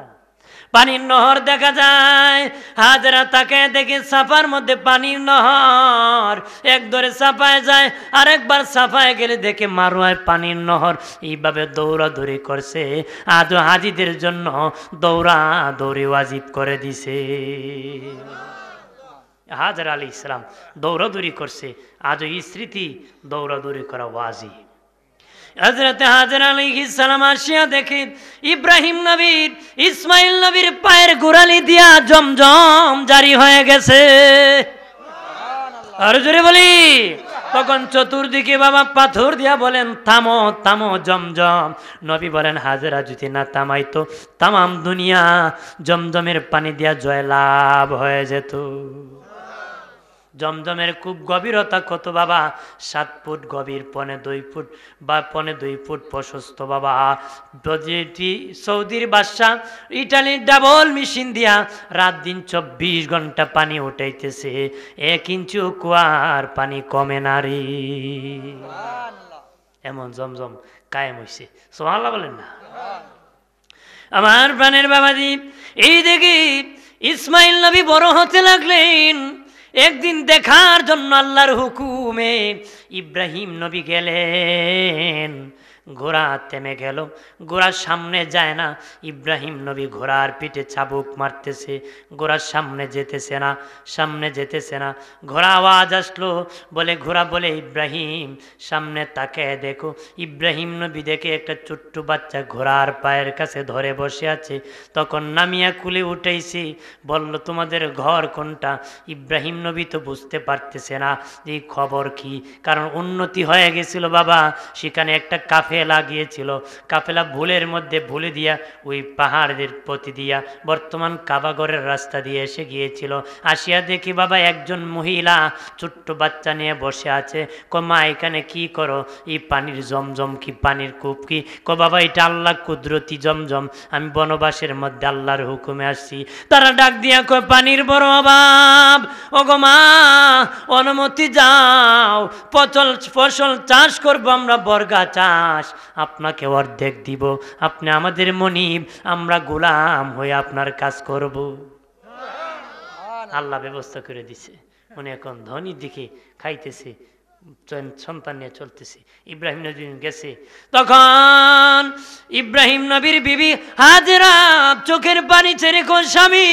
পানির নহর দেখা যায়। হাজেরা তাকে দেখে সাফার মধ্যে পানির নহর, এক ধরে সাফায় যায়, আরেকবার সাফায় গেলে দেখে মারোয়ায় পানির নহর। এইভাবে দৌড়াদৌড়ি করছে, আজও হাজিদের জন্য দৌড়াদৌড়ি ওয়াজিব করে দিছে। হাজেরা আলাইহিস সালাম দৌড়াদৌড়ি করছে, আজও এই স্মৃতি দৌড়াদৌড়ি করা ওয়াজিব। হযরত হাজেরা আলাইহিস সালাম আসিয়া দেখে ইব্রাহিম নবীর ইসমাইল নবীর পায়ের গোড়ালি দিয়া জমজম জারি হয়ে গেছে। আর জোরে বলি, তখন চতুর্দিকে বাবা পাথর দিয়া বলেন, থামো থামো জমজম। নবী বলেন, হাজেরা যদি না থামাইতো তামাম দুনিয়া জমজমের পানি দিয়া জয়লাভ হয়ে যেত। জমজমের খুব গভীরতা কত বাবা, 7 ফুট গভীর, 1.25 ফুট বা 1.25 ফুট প্রশস্ত বাবা। সৌদির বাদশা ইটালির ডাবল মেশিন দিয়া রাত দিন 24 ঘন্টা পানি উঠাইতেছে, 1 ইঞ্চি কুয়ার পানি কমে না রে। এমন জমজম কায়েম হইছে, সুবহানাল্লাহ বলেন না। আমার প্রাণের বাবাজি, এই দেখি ইসমাইল নবী বড় হতে লাগলেন। একদিন দেখার জন্য আল্লাহর হুকুমে ইব্রাহিম নবী গেলেন। ঘোড়া থেমে গেল, ঘোড়ার সামনে যায় না। ইব্রাহিম নবী ঘোড়ার পিঠে চাবুক মারতেছে, ঘোড়ার সামনে যেতেছে না, সামনে যেতেছে না। ঘোড়া আওয়াজ আসলো, বলে ঘোড়া বলে ইব্রাহিম সামনে তাকায় দেখো। ইব্রাহিম নবী দেখে একটা ছোট্ট বাচ্চা ঘোড়ার পায়ের কাছে ধরে বসে আছে। তখন নামিয়া কুলে উঠেছি, বলল তোমাদের ঘর কোনটা? ইব্রাহিম নবী তো বুঝতে পারতেছে না যে খবর কি, কারণ উন্নতি হয়ে গেছিল বাবা। সেখানে একটা কাফেলা গিয়েছিল, কাফেলা ভুলের মধ্যে ভুলে দিয়া ওই পাহাড়ের প্রতি দিয়া বর্তমান কাবাগরের রাস্তা দিয়ে এসে গিয়েছিল। আসিয়া দেখি বাবা একজন মহিলা ছোট্ট বাচ্চা নিয়ে বসে আছে। মা এখানে কি করো? এই পানির জমজম কি, পানির কূপ কি? বাবা এটা আল্লাহ কুদরতি জমজম, আমি বনবাসের মধ্যে আল্লাহর হুকুমে আসছি। তারা ডাক দিয়া কয় পানির বড় অভাব, ওগো মা অনুমতি যাও, ফসল চাষ করবো আমরা, বর্গা চাষ, আপনাকে অর্ধেক দিব, আপনি আমাদের মনিব, আমরা গোলাম হয়ে আপনার কাজ করব। আল্লাহ ব্যবস্থা করে দিছে। উনি এখন ধনী দিকে খাইতেছে, সন্তান নিয়ে চলতেছে। ইব্রাহিম নবী গেছে, তখন ইব্রাহিম নবীর বিবি হাজেরা চোখের পানি ছেড়ে কোন স্বামী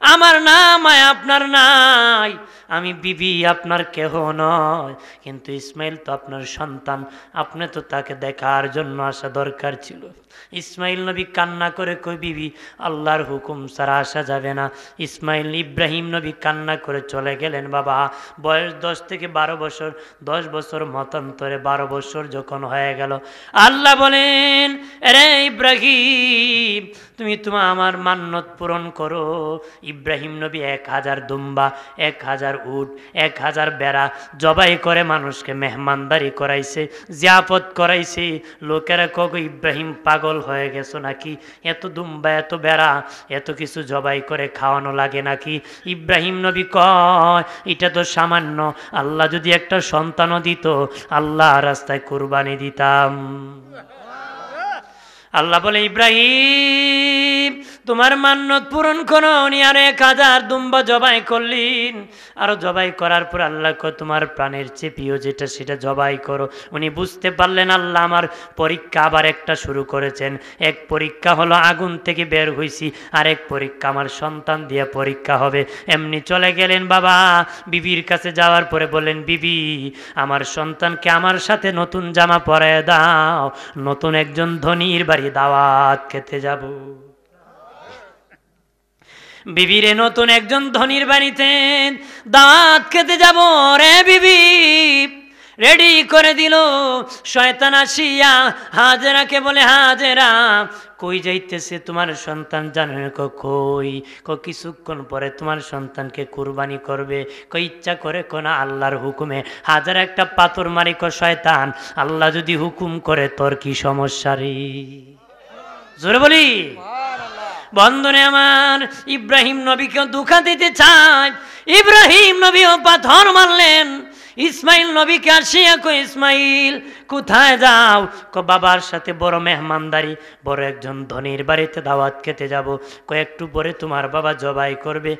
আমার নাম আপনার নাই, আমি বিবি আপনার কেহ নয়, কিন্তু ইসমাইল তো আপনার সন্তান, আপনি তো তাকে দেখার জন্য আসা দরকার ছিল। ইসমাইল নবী কান্না করে কই বিবি আল্লাহর হুকুম ছাড়া আসা যাবে না। ইব্রাহিম নবী কান্না করে চলে গেলেন বাবা। বয়স 10 থেকে 12 বছর, 10 বছর মতান্তরে 12 বছর যখন হয়ে গেল, আল্লাহ বলেন রে ইব্রাহিম তুমি আমার মান্নত পূরণ করো। ইব্রাহিম নবী 1000 দুম্বা, 1000 উট, 1000 বেড়া জবাই করে মানুষকে মেহমানদারি করাইছে, জিয়াফত করাইছে। লোকেরা কগো ইব্রাহিম পাগল হয়ে গেছো নাকি? এত দুম্বা, এত বেড়া, এত কিছু জবাই করে খাওয়ানো লাগে নাকি? ইব্রাহিম নবী কয় এটা তো সামান্য, আল্লাহ যদি একটা সন্তানও দিত আল্লাহ রাস্তায় কুরবানি দিতাম। আল্লাহ বলে ইব্রাহিম তোমার মান্নত পূরণ করো। উনি আরো 1000 দুম্বা জবাই করলেন। আরো জবাই করার পর আল্লাহ তোমার প্রাণের চেয়ে প্রিয় যেটা সেটা জবাই করো। উনি বুঝতে পারলেন আল্লাহ আমার পরীক্ষা আবার একটা শুরু করেছেন। এক পরীক্ষা হলো আগুন থেকে বের হইছি, আরেক পরীক্ষা আমার সন্তান দিয়ে পরীক্ষা হবে। এমনি চলে গেলেন বাবা। বিবির কাছে যাওয়ার পরে বললেন বিবি আমার সন্তানকে আমার সাথে নতুন জামা পরায় দাও, নতুন একজন ধনীর বাড়ি দাওয়াত খেতে যাব। বিবিরে নতুন একজন ধনীর বাড়িতে দাওয়াত খেতে যাব রে বিবি রেডি করে দিল। শয়তান আসিয়া হাজেরাকে বলে হাজেরা কই যাইতেছে তোমার সন্তান জানেন? কই কিছুক্ষণ পরে তোমার সন্তানকে কুরবানি করবে। ইচ্ছা করে কোনা আল্লাহর হুকুমে। হাজার একটা পাথর মারি শয়তান, আল্লাহ যদি হুকুম করে তোর কি সমস্যা রে? জোরে বলি বন্ধনে আমার। ইব্রাহিম নবীকে দুঃখা দিতে চায়, ইব্রাহিম নবীও পাথর মারলেন। ইসমাইল নবীকে আসিয়া কই ইসমাইল কোথায় যাও? বাবার সাথে বড় মেহমানদারি, বড় একজন ধনীর বাড়িতে দাওয়াত খেতে যাব। একটু পরে তোমার বাবা জবাই করবে।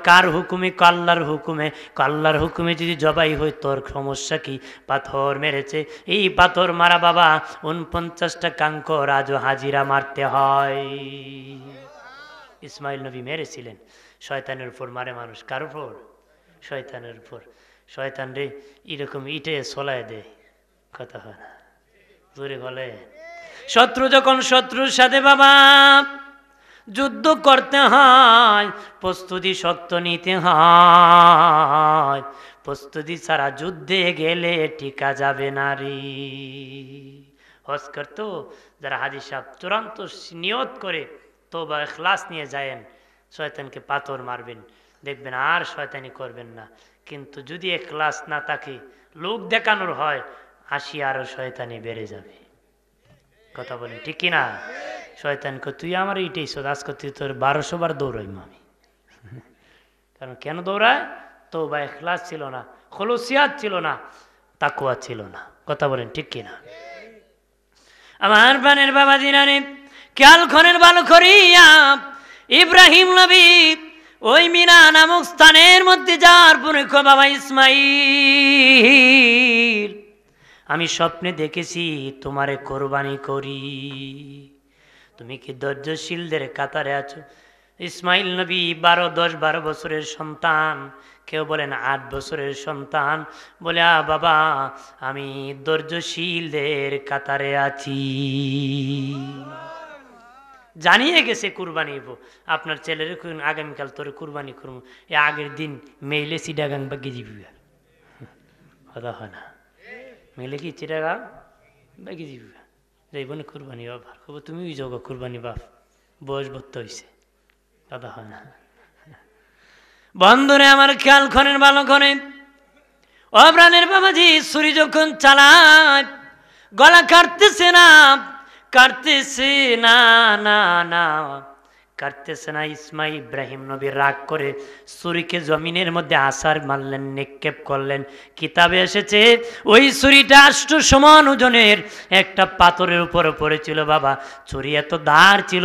কার হুকুমে? আল্লাহর হুকুমে। আল্লাহর হুকুমে যদি জবাই হয় তোর সমস্যা কি? পাথর মেরেছে। এই পাথর মারা বাবা 49টা কাঙ্কর আজও হাজিরা মারতে হয়। ইসমাইল নবী মেরেছিলেন। শয়তানের উপর মারে মানুষ। কার উপর? শয়তানের উপর। শয়তান রে এরকম ইটে চলায় দেয়, কথা হয় না, জোরে বলে। শত্রু যখন শত্রুর সাথে বাবা যুদ্ধ করতে হয়, প্রস্তুতি শক্ত নিতে হয়। প্রস্তুতি ছাড়া যুদ্ধে গেলে টিকা যাবে না রে। হজ করতো যারা হাজী সাহেব চূড়ান্ত নিয়ত করে তওবা ইখলাস নিয়ে যায়েন, শয়তানকে পাথর মারবেন, দেখবেন আর শয়তানি করবেন না। কিন্তু যদি ইখলাস না থাকে, লোক দেখানোর হয়, আসি আরো শয়তানি বেড়ে যাবে। কথা বলেন ঠিক কিনা? শয়তানকে তুই আমার এইটাই আজকে তুই তোর 1200 বার দৌড়াইম আমি। কারণ কেন দৌড়ায়? তো বা ইখলাস ছিল না, খুলুসিয়াত ছিল না, তাকওয়া ছিল না। কথা বলেন ঠিক কিনা? আমার প্রাণের বাবা জিনারে খেয়াল করেন ভালো করিয়া, ইব্রাহিম নবী ওই মিনা নামক স্থানের মধ্যে যার পরে বাবা ইসমাইল, আমি স্বপ্নে দেখেছি তোমারে কোরবানি করি, তুমি কি ধৈর্যশীলদের কাতারে আছো? ইসমাইল নবী 10-12 বছরের সন্তান, কেউ বলেন 8 বছরের সন্তান, বলে বাবা আমি ধৈর্যশীলদের কাতারে আছি। জানিয়ে গেছে কুরবানি হইব, আপনার ছেলের আগামীকাল তোর কুরবানি করবো, এ আগের দিন মেইলে চিটাগাং বা গেজিবি, কথা হয় না, মেইলে কি চিটাগাং বা গেজিবি যাইব না কুরবানি বাবার, কব তুমি ওই যাও কুরবানি বাপ, বয়স ভর্তি হয়েছে, কথা হয় না। বন্ধুরে আমার খেয়াল করেন ভালো করে, অপ্রাণের বাবাজি ছুরি যখন চালায় গলা কাটতেছে না, কাটতেছে না, না না কাটতেছে না। ইব্রাহিম নবী রাগ করে ছুরিকে জমিনের মধ্যে আছাড় মারলেন, নিক্ষেপ করলেন। কিতাবে এসেছে ওই ছুরিটা 8 সমান ওজনের একটা পাথরের উপরে পড়েছিল বাবা, ছুরি এত ধার ছিল,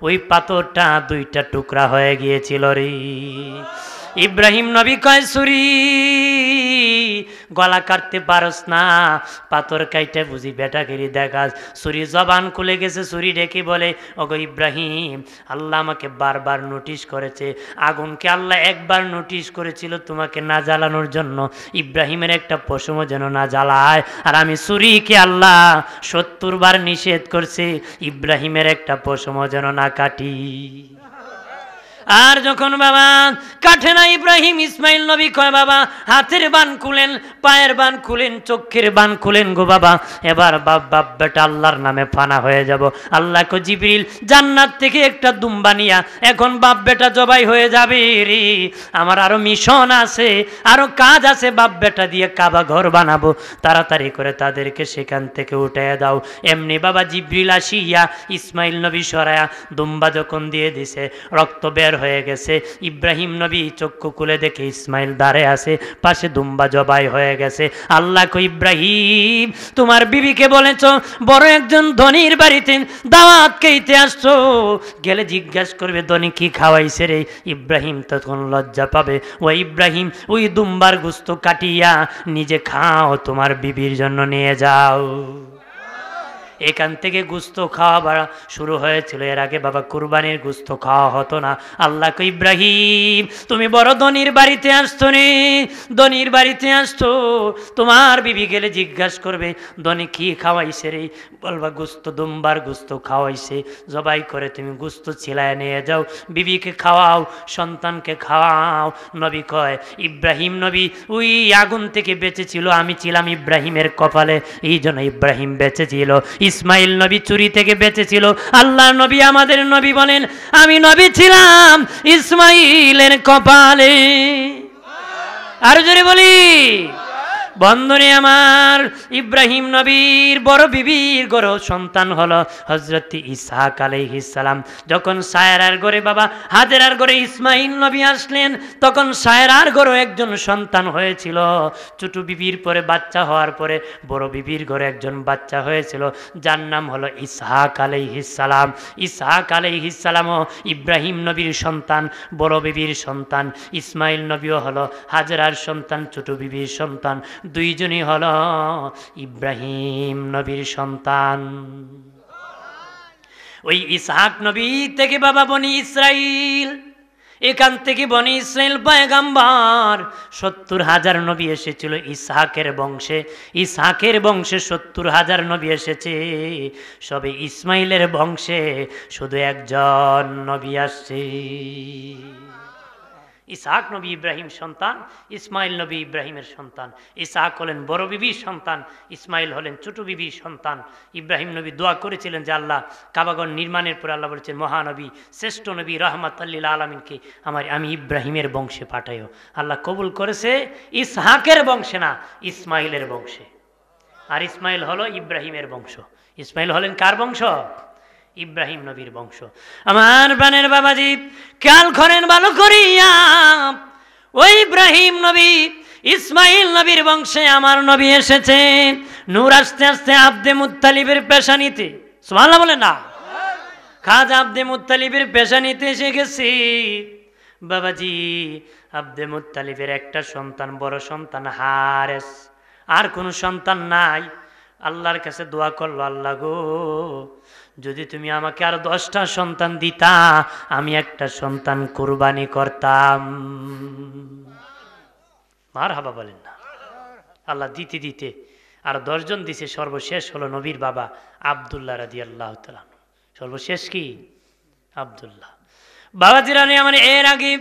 ওই পাথরটা 2টা টুকরা হয়ে গিয়েছিল রে। ইব্রাহিম নবী কয় ছুরি গলা কাটতে পারস না, পাথর কাইটে বুঝি বেটাগিরি দেখাস। ছুরি জবান খুলে গেছে, ছুরি ডেকে বলে ওগো ইব্রাহিম, আল্লাহ আমাকে বারবার নোটিশ করেছে, আগুনকে আল্লাহ একবার নোটিশ করেছিল তোমাকে না জ্বালানোর জন্য, ইব্রাহিমের একটা পশমও যেন না জ্বালায়, আর আমি ছুরিকে আল্লাহ 70 বার নিষেধ করছে ইব্রাহিমের একটা পশমও যেন না কাটি। আর যখন বাবা কাটে না ইব্রাহিম, ইসমাইল নবী কয় বাবা হাতের বান খুলেন, পায়ের বান খুলেন, চোখের বান খুলেন গো বাবা, এবার বাপ বাপ বেটা আল্লাহর নামে ফানা হয়ে যাব। আল্লাহ কো জিবরিল জান্নাত থেকে একটা দুম্বা নিয়া এখন বাপ বেটা জবাই হয়ে যাবে রে, আমার আরো মিশন আছে, আরো কাজ আছে, বাপ বেটা দিয়ে কাবা ঘর বানাবো, তাড়াতাড়ি করে তাদেরকে সেখান থেকে উঠে দাও। এমনি বাবা জিবরিল আসিয়া ইসমাইল নবী সরায়া দুম্বা যখন দিয়ে দিছে, রক্ত বের হয়ে গেছে। ইব্রাহিম নবী চক্ষু খুলে দেখে ইসমাইল দাঁড়িয়ে আছে, পাশে দুম্বা জবাই হয়ে গেছে। আল্লাহ কো ইব্রাহিম তোমার বিবিকে বলেছ বড় একজন ধনীর বাড়িতে দাওয়াত খেতে আসছো, গেলে জিজ্ঞাসা করবে ধনী কি খাওয়াইছে রে। ইব্রাহিম তখন লজ্জা পাবে, ও ইব্রাহিম ওই দুম্বার গোস্ত কাটিয়া নিজে খাও, তোমার বিবির জন্য নিয়ে যাও। এখান থেকে গোস্ত খাওয়া শুরু হয়েছিল, এর আগে বাবা কুরবানির গোস্ত খাওয়া হতো না। আল্লাহ কো ইব্রাহিম তুমি বড় ধনীর বাড়িতে আসতো রে, ধনীর বাড়িতে আসতো, তোমার বিবি গেলে জিজ্ঞাসা করবে ধনী কি খাওয়াইছে রে, বলবা গোস্ত দুম্বার গোস্ত খাওয়াইছে, জবাই করে তুমি গোস্ত ছিলায় নিয়ে যাও, বিবিকে খাওয়াও, সন্তানকে খাওয়াও। নবী কয় ইব্রাহিম নবী ওই আগুন থেকে বেঁচেছিল, আমি ছিলাম ইব্রাহিমের কপালে, এই জন্য ইব্রাহিম বেঁচেছিল। ইসমাইল নবী চুরি থেকে বেঁচেছিল, আল্লাহ নবী আমাদের নবী বলেন আমি নবী ছিলাম ইসমাইলের কপালে। আর জোরে বলি বন্ধনে আমার, ইব্রাহিম নবীর বড় বিবির গড় সন্তান হলো হযরত ইসহাক আলাইহিস সালাম। যখন সায়রার ঘরে বাবা হাজেরার ঘরে ইসমাইল নবী আসলেন, তখন সায়রার ঘরে একজন সন্তান হয়েছিল। ছোট বিবির পরে বাচ্চা হওয়ার পরে বড় বিবির ঘরে একজন বাচ্চা হয়েছিল, যার নাম হলো ইসহাক আলাইহিস সালাম। ইসহাক আলাইহিস সালামও ইব্রাহিম নবীর সন্তান, বড় বিবির সন্তান। ইসমাইল নবীও হলো হাজেরার সন্তান, ছোট বিবির সন্তান, দুইজনই হলো ইব্রাহিম নবীর সন্তান। ওই ইসহাক নবী থেকে বাবা বনি ইসরাইল, এখান থেকে বনি ইসরাইল পয়গম্বর 70,000 নবী এসেছিল ইসহাকের বংশে। ইসহাকের বংশে 70,000 নবী এসেছে, সবে ইসমাইলের বংশে শুধু একজন নবী আসছে। ইসহাক নবী ইব্রাহিম সন্তান, ইসমাইল নবী ইব্রাহিমের সন্তান। ইসহাক হলেন বড় বিবির সন্তান, ইসমাইল হলেন ছোট বিবির সন্তান। ইব্রাহিম নবী দোয়া করেছিলেন যে আল্লাহ কাবাগর নির্মাণের পর আল্লাহ বলেছেন মহানবী শ্রেষ্ঠ নবী রহমাতুল্লিল আলামিনকে আমি ইব্রাহিমের বংশে পাঠাইও। আল্লাহ কবুল করেছে ইসহাকের বংশে না, ইসমাইলের বংশে। আর ইসমাইল হলো ইব্রাহিমের বংশ। ইসমাইল হলেন কার বংশ? ইব্রাহিম নবীর বংশ। আমার প্রাণের বাবাজি খেয়াল করেন ভালো করিয়া, ওই ইব্রাহিম নবী ইসমাইল নবীর বংশে আমার নবী এসেছে। নূর আস্তে আস্তে আব্দে মুত্তালিবের পেশানিতে, সুবহানাল্লাহ বলেন না, খাজা আব্দে মুত্তালিবের পেশানিতে এসে গেছি। বাবাজি আব্দে মুত্তালিবের একটা সন্তান, বড় সন্তান হারেস, আর কোনো সন্তান নাই। আল্লাহর কাছে দোয়া করলো, আল্লাহ গো যদি তুমি আমাকে আর 10টা সন্তান দিতা আমি একটা সন্তান কুরবানি করতাম। মারহাবা বলেন না। আল্লাহ দিতে দিতে আর 10 জন দিছে, সর্বশেষ হলো নবীর বাবা আব্দুল্লাহ রাদিয়াল্লাহু তাআলা। সর্বশেষ কি? আব্দুল্লাহ। বাবাজিরা আমার এর আগে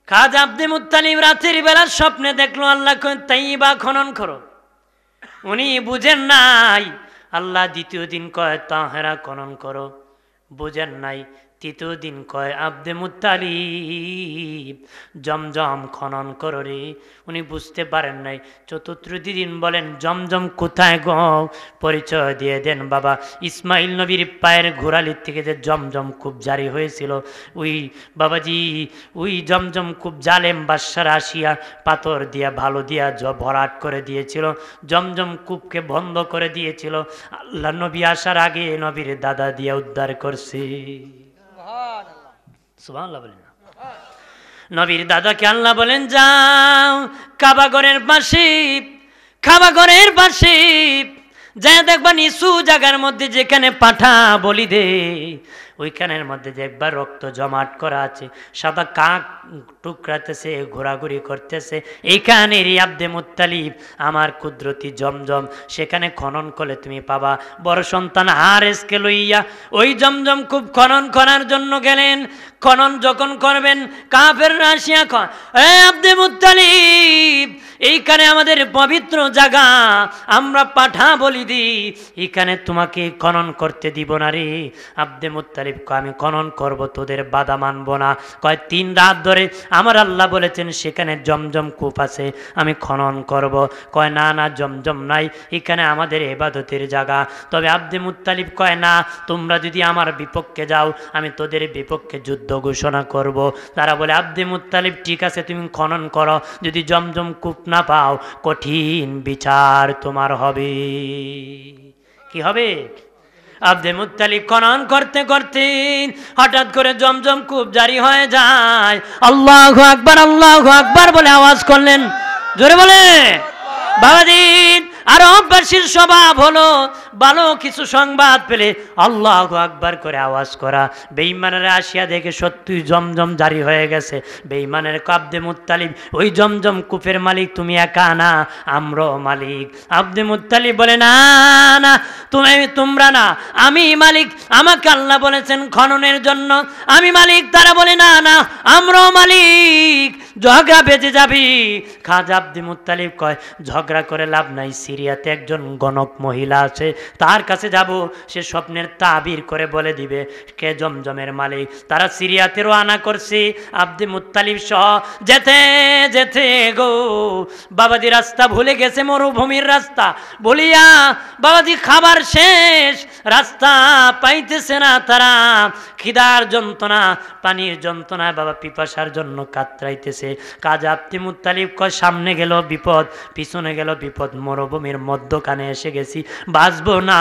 খাজা আব্দে মুত্তালিব রাতের বেলা স্বপ্নে দেখলো আল্লাহ তাইবা খনন করো। উনি বুঝেন নাই। আল্লাহ দ্বিতীয় দিন কয় তাহেরা খনন করো, বুঝেন নাই। তৃতীয় দিন কয় আব্দে মুত্তালিব জমজম খনন করো রে। উনি বুঝতে পারেন নাই। চতুর্থ দিন বলেন জমজম কোথায় গো, পরিচয় দিয়ে দেন বাবা। ইসমাইল নবীর পায়ের ঘোরালির থেকে যে জমজম কূপ জারি হয়েছিল, ওই বাবাজি ওই জমজম কূপ জালেম বাদশার আসিয়া পাথর দিয়া ভালো দিয়া ভরাট করে দিয়েছিল, জমজম কূপকে বন্ধ করে দিয়েছিল। আল্লাহ নবী আসার আগে নবীর দাদা দিয়া উদ্ধার করছে। সুবহানাল্লাহ বলেন না। নবীর দাদাকে আল্লাহ বলেন যাও কাবাগরের পাশে যা দেখবা নিচু জায়গার মধ্যে যেখানে পাঠা বলি দে, ওইখানের মধ্যে দেখবা রক্ত জমাট করা আছে, সাদা কাক টুকরাতেছে, ঘোরাঘুরি করতেছে। এইখানেরই আব্দে মুত্তালিব আমার কুদরতি জমজম, সেখানে খনন করলে তুমি পাবা। বড় সন্তান হারেসকে লইয়া ওই জমজম খুব খনন করার জন্য গেলেন। খনন যখন করবেন কাফেররা আসিয়া কয়, এ আব্দে মুত্তালিব এইখানে আমাদের পবিত্র জায়গা, আমরা পাঠা বলি দিই, এখানে তোমাকে খনন করতে দিব না রে। আব্দে মুত্তালিব কয় আমি খনন করব, তোদের বাধা মানব না। কয় 3 রাত ধরে আমার আল্লাহ বলেছেন সেখানে জমজম কূপ আছে, আমি খনন করব। কয় না না জমজম নাই, এখানে আমাদের ইবাদতের জায়গা। তবে আব্দে মুত্তালিব কয় না, তোমরা যদি আমার বিপক্ষে যাও আমি তোদের বিপক্ষে যুদ্ধ ঘোষণা করব। তারা বলে আব্দে মুত্তালিব ঠিক আছে তুমি খনন করো, যদি জমজম কূপ না পাও কঠিন বিচার তোমার হবে। কি হবে? আব্দে মুত্তালিব খনন করতে করতে হঠাৎ করে জমজম কূপ জারি হয়ে যায়। আল্লাহু আকবার, আল্লাহু আকবার বলে আওয়াজ করলেন। জোরে বলে বাবাদিন। আরববাসীর স্বভাব হলো ভালো কিছু সংবাদ পেলে আল্লাহু আকবার করে আওয়াজ করা। বেঈমানেরা আসিয়া দেখে সত্যি জমজম জারি হয়ে গেছে। বেঈমানের আব্দে মুত্তালিব ওই জমজম কূপের মালিক তুমি একা না, আমরাও মালিক। আব্দে মুত্তালিব বলে না না তোমরা না, আমি মালিক, আমাকে আল্লাহ বলেছেন খননের জন্য, আমি মালিক। তারা বলে না না আমরাও মালিক, ঝগড়া বেজে যাবি। খাজা আব্দে মুত্তালিব কয় ঝগড়া করে লাভ নাই, সিরিয়াতে একজন গণক মহিলা আছে, তার কাছে যাব, সে স্বপ্নের তাবির করে বলে দিবে কে জমজমের মালিক। তারা সিরিয়াতে রওনা করছে আব্দে মুত্তালিব সহ। যেতে যেতে গো বাবাজি রাস্তা ভুলে গেছে, মরুভূমির রাস্তা বলিয়া বাবাজি খাবার শেষ, রাস্তা পাইতেছে না তারা। খিদার যন্ত্রণা, পানির যন্ত্রণা, বাবা পিপাসার জন্য কাতরাইতেছে। খাজা আব্দে মুত্তালিব কয় সামনে গেল বিপদ, পিছনে গেল বিপদ, মরুভূমির মধ্যখানে এসে গেছি, বাঁচবো না,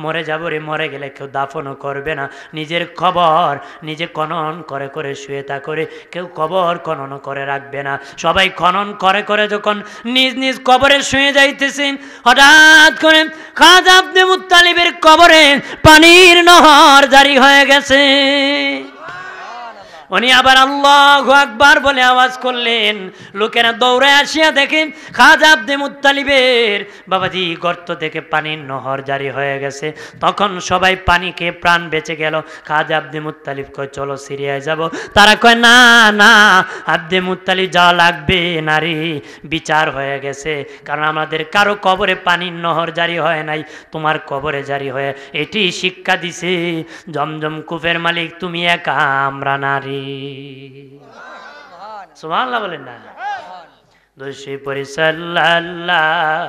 মরে যাবো রে। মরে গেলে কেউ দাফনও করবে না, নিজের কবর নিজে খনন করে করে শুয়ে তা করে, কেউ কবর খনন করে রাখবে না। সবাই খনন করে করে যখন নিজ নিজ কবরে শুয়ে যাইতেছেন, হঠাৎ করে খাজা আব্দে মুত্তালিবের কবরে পানির নহর জারি হয়ে গেছে। উনি আবার আল্লাহু আকবার বলে আওয়াজ করলেন। লোকেরা দৌড়ে আসিয়া দেখে খাজা আব্দে মুত্তালিবের বাবাজি গর্ত থেকে পানির নহর জারি হয়ে গেছে। তখন সবাই পানি খেয়ে প্রাণ বেঁচে গেল। খাজা আব্দে মুত্তালিব কয় চলো সিরিয়ায় যাব। তারা কয় না না, আব্দে মুত্তালিব যাওয়া লাগবে না রে, বিচার হয়ে গেছে। কারণ আমাদের কারো কবরে পানির নহর জারি হয় নাই, তোমার কবরে জারি হয়ে এটি শিক্ষা দিছে জমজম কূপের মালিক তুমি একা, আমরা নারী। সুবহানাল্লাহ বলেন না? দোষী পরি সাল্লাল্লাহ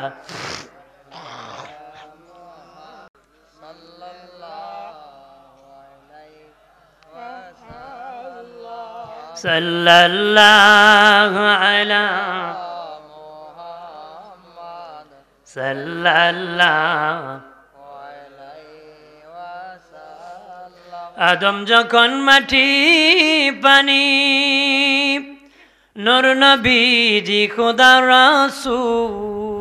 সাল্লাল্লাহু আলা মুহাম্মদ সাল্লাল্লাহু আদম যখন মাটি পানি, নূর নবীজি খোদার রাসূল,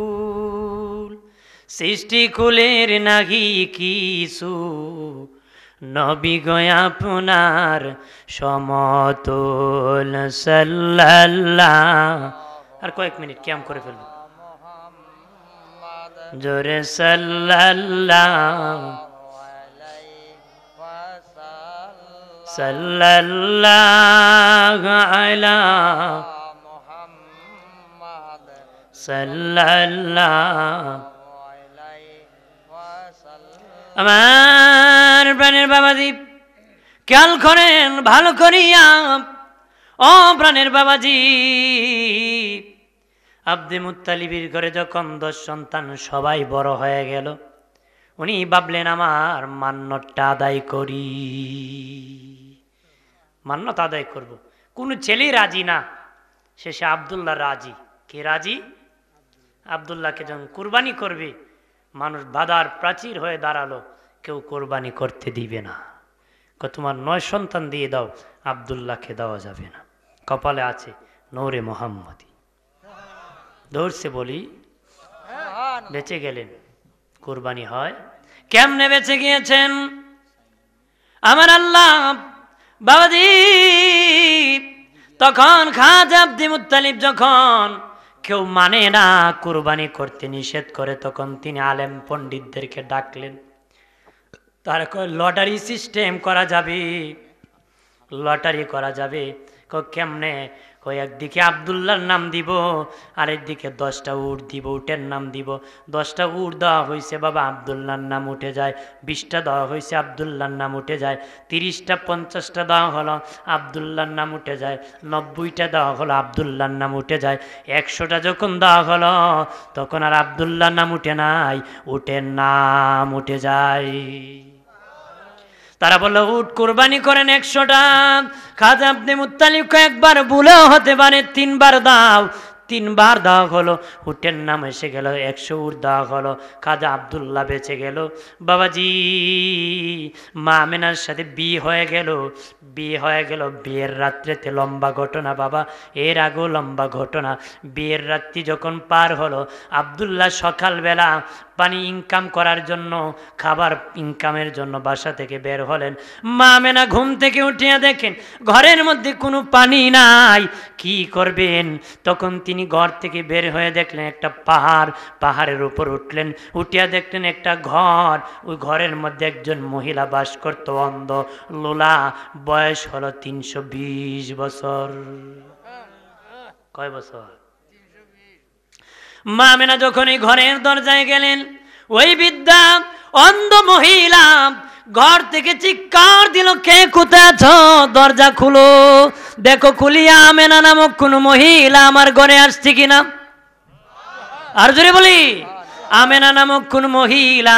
সৃষ্টি কুলের নাহি কিছু, নবী গো আপনার সমতুল সাল্লাল্লাহ। আর কয়েক মিনিট ক্যাম করে ফেলবো, জোরে সাল্লাল্লাহ সাল্লাল্লাহু আলা মুহাম্মদ সাল্লাল্লাহু আলাইহি ওয়াসাল্লাম। আমার প্রাণের বাবাজি খেয়াল করেন ভালো করিয়া, ও প্রাণের বাবাজি, আব্দে মুত্তালিবের ঘরে যখন 10 সন্তান সবাই বড় হয়ে গেল, উনি ভাবলেন আমার মান্যতটা আদায় করি, মান্যত আদায় করব। কোন ছেলে রাজি না, শেষে আব্দুল্লাহ রাজি। কে রাজি? আব্দুল্লাহকে যখন কুরবানি করবে, মানুষ বাধার প্রাচীর হয়ে দাঁড়ালো, কেউ কোরবানি করতে দিবে না। তোমার 9 সন্তান দিয়ে দাও, আব্দুল্লাহকে দেওয়া যাবে না। কপালে আছে নূরে মুহাম্মদি, ধরছে বলি বেঁচে গেলেন। কুরবানি হয় কেমনে বেঁচে গিয়েছেন আমার আল্লাহ বাবাজি। তখন খাজা আব্দে মুত্তালিব যখন কেউ মানে না, কুরবানি করতে নিষেধ করে, তখন তিনি আলেম পণ্ডিতদেরকে ডাকলেন। তারা কয় লটারি সিস্টেম করা যাবে, লটারি করা যাবে। কেমনে? একদিকে আব্দুল্লাহর নাম দিব, আরেকদিকে 10টা উট দিব, উটের নাম দিব। 10টা উট দেওয়া হয়েছে বাবা, আব্দুল্লাহর নাম উঠে যায়। 20টা দেওয়া হয়েছে, আব্দুল্লাহর নাম উঠে যায়। 30টা 50টা দেওয়া হলো, আব্দুল্লাহর নাম উঠে যায়। 90টা দেওয়া হলো, আব্দুল্লাহর নাম উঠে যায়। 100টা যখন দেওয়া হলো, তখন আর আব্দুল্লাহর নাম উঠে নাই, উটের নাম উঠে যায়। তারা বলল উট কোরবানি করেন 100টা। খাজা আব্দে মুত্তালিব একবার ভুলেও হতে পারে, 3বার দাও। 3বার দেওয়া হলো, উটের নাম এসে গেল, 100 উট দেওয়া হলো। খাজা আব্দুল্লাহ বেঁচে গেল। বাবাজি মা আমেনার সাথে বিয়ে হয়ে গেল, বিয়ে হয়ে গেল। বিয়ের রাত্রেতে লম্বা ঘটনা বাবা, এর আগেও লম্বা ঘটনা। বিয়ের রাত্রি যখন পার হলো, আব্দুল্লাহ সকালবেলা পানি ইনকাম করার জন্য, খাবার ইনকামের জন্য বাসা থেকে বের হলেন। মা আমেনা ঘুম থেকে উঠিয়া দেখেন ঘরের মধ্যে কোনো পানি নাই, কি করবেন? তখন তিনি ঘর থেকে বের হয়ে দেখলেন একটা পাহাড়, পাহাড়ের উপর উঠলেন। উঠিয়া দেখলেন একটা ঘর, ওই ঘরের মধ্যে একজন মহিলা বাস করত, অন্ধ লোলা, বয়স হলো 320 বছর। কয় বছর? মা আমেনা যখন এই ঘরের দরজায় গেলেন, ওই বৃদ্ধা অন্ধ মহিলা ঘর থেকে চিৎকার দিল, কে কোথায় আছো? দরজা খুলো, দেখো খুলিয়া আমেনা নামক কোন মহিলা আমার ঘরে আসছে কিনা। আর জোরে বলি, আমেনা নামক কোন মহিলা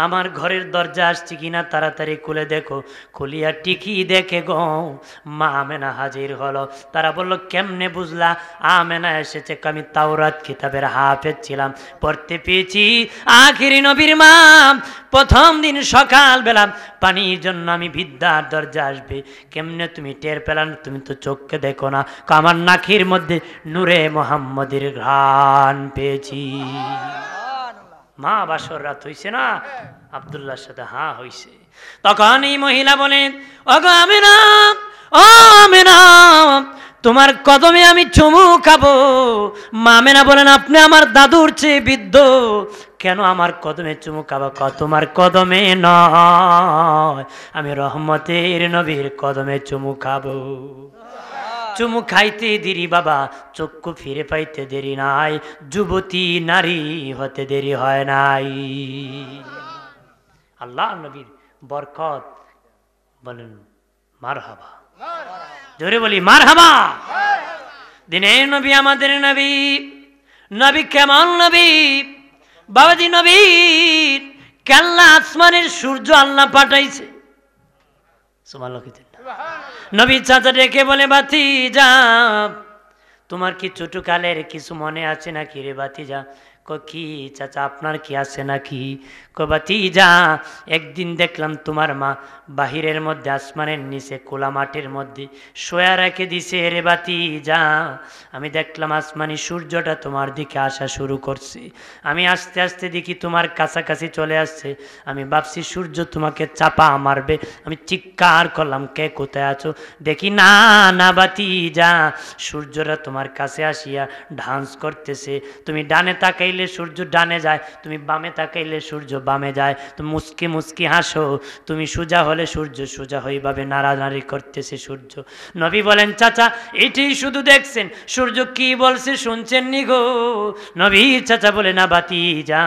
আমার ঘরের দরজা আসছে কিনা, তাড়াতাড়ি খুলে দেখো। খুলিয়া টিকি দেখে গো মা আমেনা হাজির হলো। তারা বলল কেমনে বুঝলা আমেনা এসেছে? আমি তাওরাত কিতাবের হাফেজ ছিলাম, পড়তে পেয়েছি আখিরি নবীর মা প্রথম দিন সকালবেলা পানির জন্য আমি বৃদ্ধার দরজা আসবে, কেমনে তুমি টের পেলাম? তুমি তো চোখকে দেখো না। আমার নাখির মধ্যে নূরে মুহাম্মদের ঘ্রাণ পেয়েছি। মা বাসর রাত হইছে না? আব্দুল্লাহর সাথে হ্যাঁ হইছে। তখন এই মহিলা বলেন, ওগো আমেনা, ও আমেনা, তোমার কদমে আমি চুমু খাবো। মা আমেনা বলেন, আপনি আমার দাদুর চেয়ে বৃদ্ধ, কেন আমার কদমে চুমু খাবো? তোমার কদমে নয়, আমি রহমতের নবীর কদমে চুমু খাবো। চুমু খাইতে দেরি বাবা, চক্ষু ফিরে পাইতে দেরি নাই, যুবতী নারী হতে দেরি হয় নাই। আল্লাহ নবীর বরকত, বলেন মারহাবা, জোরে বলি মারহাবা। দিনের নবী, আমাদের নবী। নবী কেমন নবী বাবাজি? নবীর কেল্লা আসমানের সূর্য আল্লাহ পাঠাইছে। সুবহানাল্লাহ। নবী চাচা ডেকে বলে, ভাতিজা তোমার কি ছোটকালের কিছু মনে আছে নাকি রে ভাতিজা? কি চাচা আপনার কি আছে নাকি? ভাতিজা একদিন দেখলাম তোমার মা বাহিরের মধ্যে আসমানের নিচে খোলা মাঠের মধ্যে শোয়া রেখে দিছে রে ভাতিজা। আমি দেখলাম আসমানি সূর্যটা তোমার দিকে আসা শুরু করছে। আমি আস্তে আস্তে দেখি তোমার কাছাকাছি চলে আসছে। আমি ভাবছি সূর্য তোমাকে চাপা মারবে। আমি চিৎকার করলাম, কে কোথায় আছো? দেখি না না ভাতিজা, সূর্যটা তোমার কাছে আসিয়া ডান্স করতেছে। তুমি ডানে তাকাইলে সূর্য ডানে যায়, তুমি বামে তাকাইলে সূর্য বামে যায়। তুমি মুস্কি মুস্কি হাসো, তুমি সোজা হলে সূর্য সোজা হইভাবে নাড়ানাড়ি করতেছে সূর্য। নবী বলেন, চাচা এটি শুধু দেখছেন, সূর্য কি বলছে শুনছেন নি গো? নবী চাচা বলে, না ভাতিজা,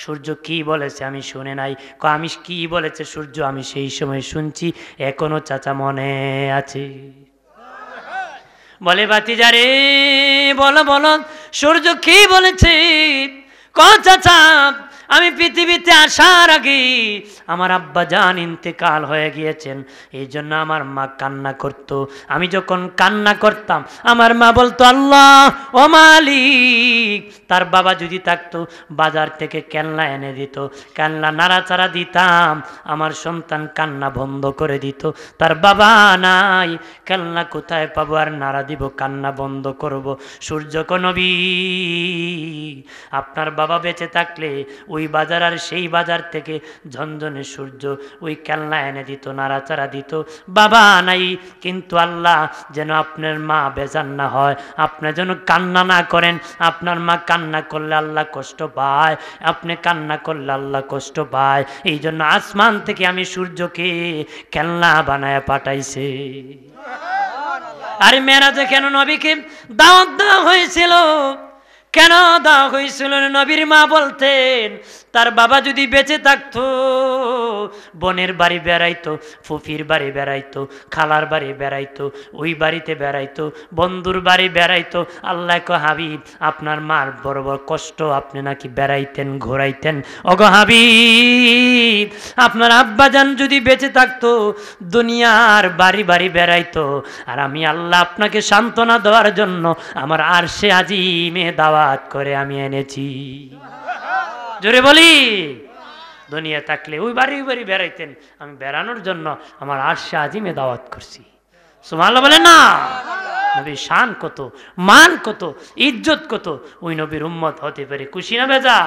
সূর্য কি বলেছে আমি শুনে নাই। আমি কি বলেছে সূর্য আমি সেই সময় শুনছি, এখনো চাচা মনে আছে। বলে, ভাতিজা রে বলো বলো, সূর্য কি বলেছে? চাচা আমি পৃথিবীতে আসার আগে আমার আব্বা জান ইন্তেকাল হয়ে গিয়েছেন, এই জন্য আমার মা কান্না করত। আমি যখন কান্না করতাম আমার মা বলতো, আল্লাহ ও মালিক, তার বাবা যদি থাকতো বাজার থেকে কেল্লা এনে দিত, কেল্লা নাড়াচাড়া দিতাম, আমার সন্তান কান্না বন্ধ করে দিত। তার বাবা নাই, কেল্লা কোথায় পাবো আর নাড়া দিব, কান্না বন্ধ করব। সূর্য কো নবী, আপনার বাবা বেঁচে থাকলে ওই বাজার আর সেই বাজার থেকে ঝনঝনে সূর্য ওই কেল্লা এনে দিত, নাড়াচাড়া দিত। বাবা নাই, কিন্তু আল্লাহ যেন আপনার মা বেজান না হয়, আপনি যেন কান্না না করেন। আপনার মা কান্না করলে আল্লাহ কষ্ট পায়, আপনি কান্না করলে আল্লাহ কষ্ট পায়। এই জন্য আসমান থেকে আমি সূর্যকে কেল্লা বানায় পাঠাইছে। আরে মেরাজে কেন নবীকে দাওয়াত দেওয়া হয়েছিল? কেন দেওয়া হয়েছিল? নবীর মা বলতেন, তার বাবা যদি বেঁচে থাকতো বোনের বাড়ি বেড়াইতো, ফুফির বাড়ি বেড়াইতো, খালার বাড়ি বেড়াইতো, ওই বাড়িতে বেড়াইতো, বন্ধুর বাড়ি বেড়াইতো। আল্লাহ কো হাবিব, আপনার মার বড় বড় কষ্ট, আপনি নাকি বেড়াইতেন ঘোরাইতেন। ওগো হাবিব, আপনার আব্বাজান যদি বেঁচে থাকতো দুনিয়ার বাড়ি বাড়ি বেড়াইতো, আর আমি আল্লাহ আপনাকে সান্ত্বনা দেওয়ার জন্য আমার আরশে আজিমে দাওয়াত করে আমি এনেছি। জোরে বলি, দুনিয়া থাকলে ওই বাড়ি বাড়ি বেড়াইতেন, আমি বেড়ানোর জন্য আমার আরশে আজিমে দাওয়াত করছি। সুবহানাল্লাহ বলেন না? নবীর শান কত, মান কত, ইজ্জত কত, ওই নবীর উম্মত হতে পারে খুশি না বেজা?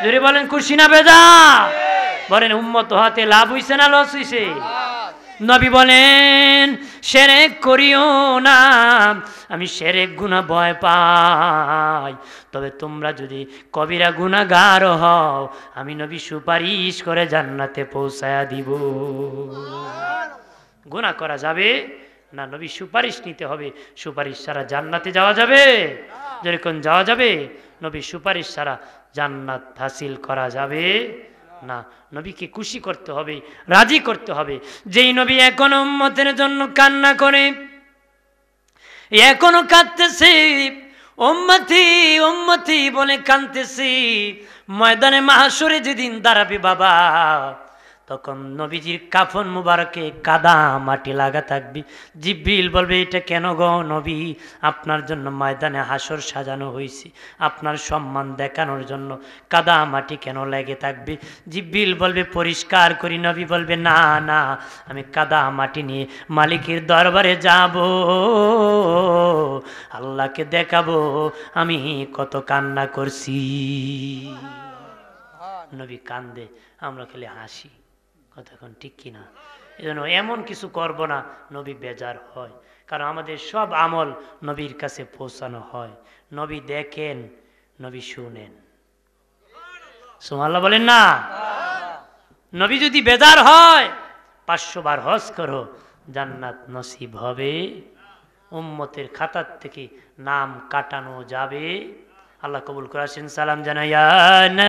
জোরে বলেন খুশি না বেজা? বলেন উম্মত হতে লাভ হইছে না লস হইছে? নবী বলেন, শিরক করিও না, আমি শিরক গুনাহ ভয় পাই, তবে তোমরা যদি কবিরা গুনাহগার হও আমি নবী সুপারিশ করে জান্নাতে পৌঁছায়া দিব। গুনাহ করা যাবে না, নবী সুপারিশ নিতে হবে। সুপারিশ ছাড়া জান্নাতে যাওয়া যাবে? যেরকম যাওয়া যাবে, নবী সুপারিশ ছাড়া জান্নাত হাসিল করা যাবে না। নবীকে খুশি করতে হবে, রাজি করতে হবে। যেই নবী এখনো উম্মতের জন্য কান্না করে, এখনো কাঁদতেছে, উম্মতি উম্মতি বলে কাঁদতেছি, ময়দানে মাহশরে যেদিন দাঁড়াবে বাবা, তখন নবীজির কাফন মুবারকে কাদা মাটি লাগা থাকবে। জিবরিল বলবে, এটা কেন গো নবী? আপনার জন্য ময়দানে হাসর সাজানো হয়েছে, আপনার সম্মান দেখানোর জন্য কাদা মাটি কেন লেগে থাকবে? জিবরিল বলবে, পরিষ্কার করি। নবী বলবে, না না, আমি কাদা মাটি নিয়ে মালিকের দরবারে যাব, আল্লাহকে দেখাবো আমি কত কান্না করছি। নবী কান্দে, আমরা খালি হাসি। কথা এখন ঠিক কিনা? এজন্য এমন কিছু করব না নবী বেজার হয়, কারণ আমাদের সব আমল নবীর কাছে পৌঁছানো হয়। নবী দেখেন, নবী শুনেন। সুবহানাল্লাহ বলেন না? নবী যদি বেজার হয় 500 বার হজ করো, জান্নাত নসিব হবে, উম্মতের খাতার থেকে নাম কাটানো যাবে। আল্লাহ কবুল করেছেন। সালাম জানাইয়া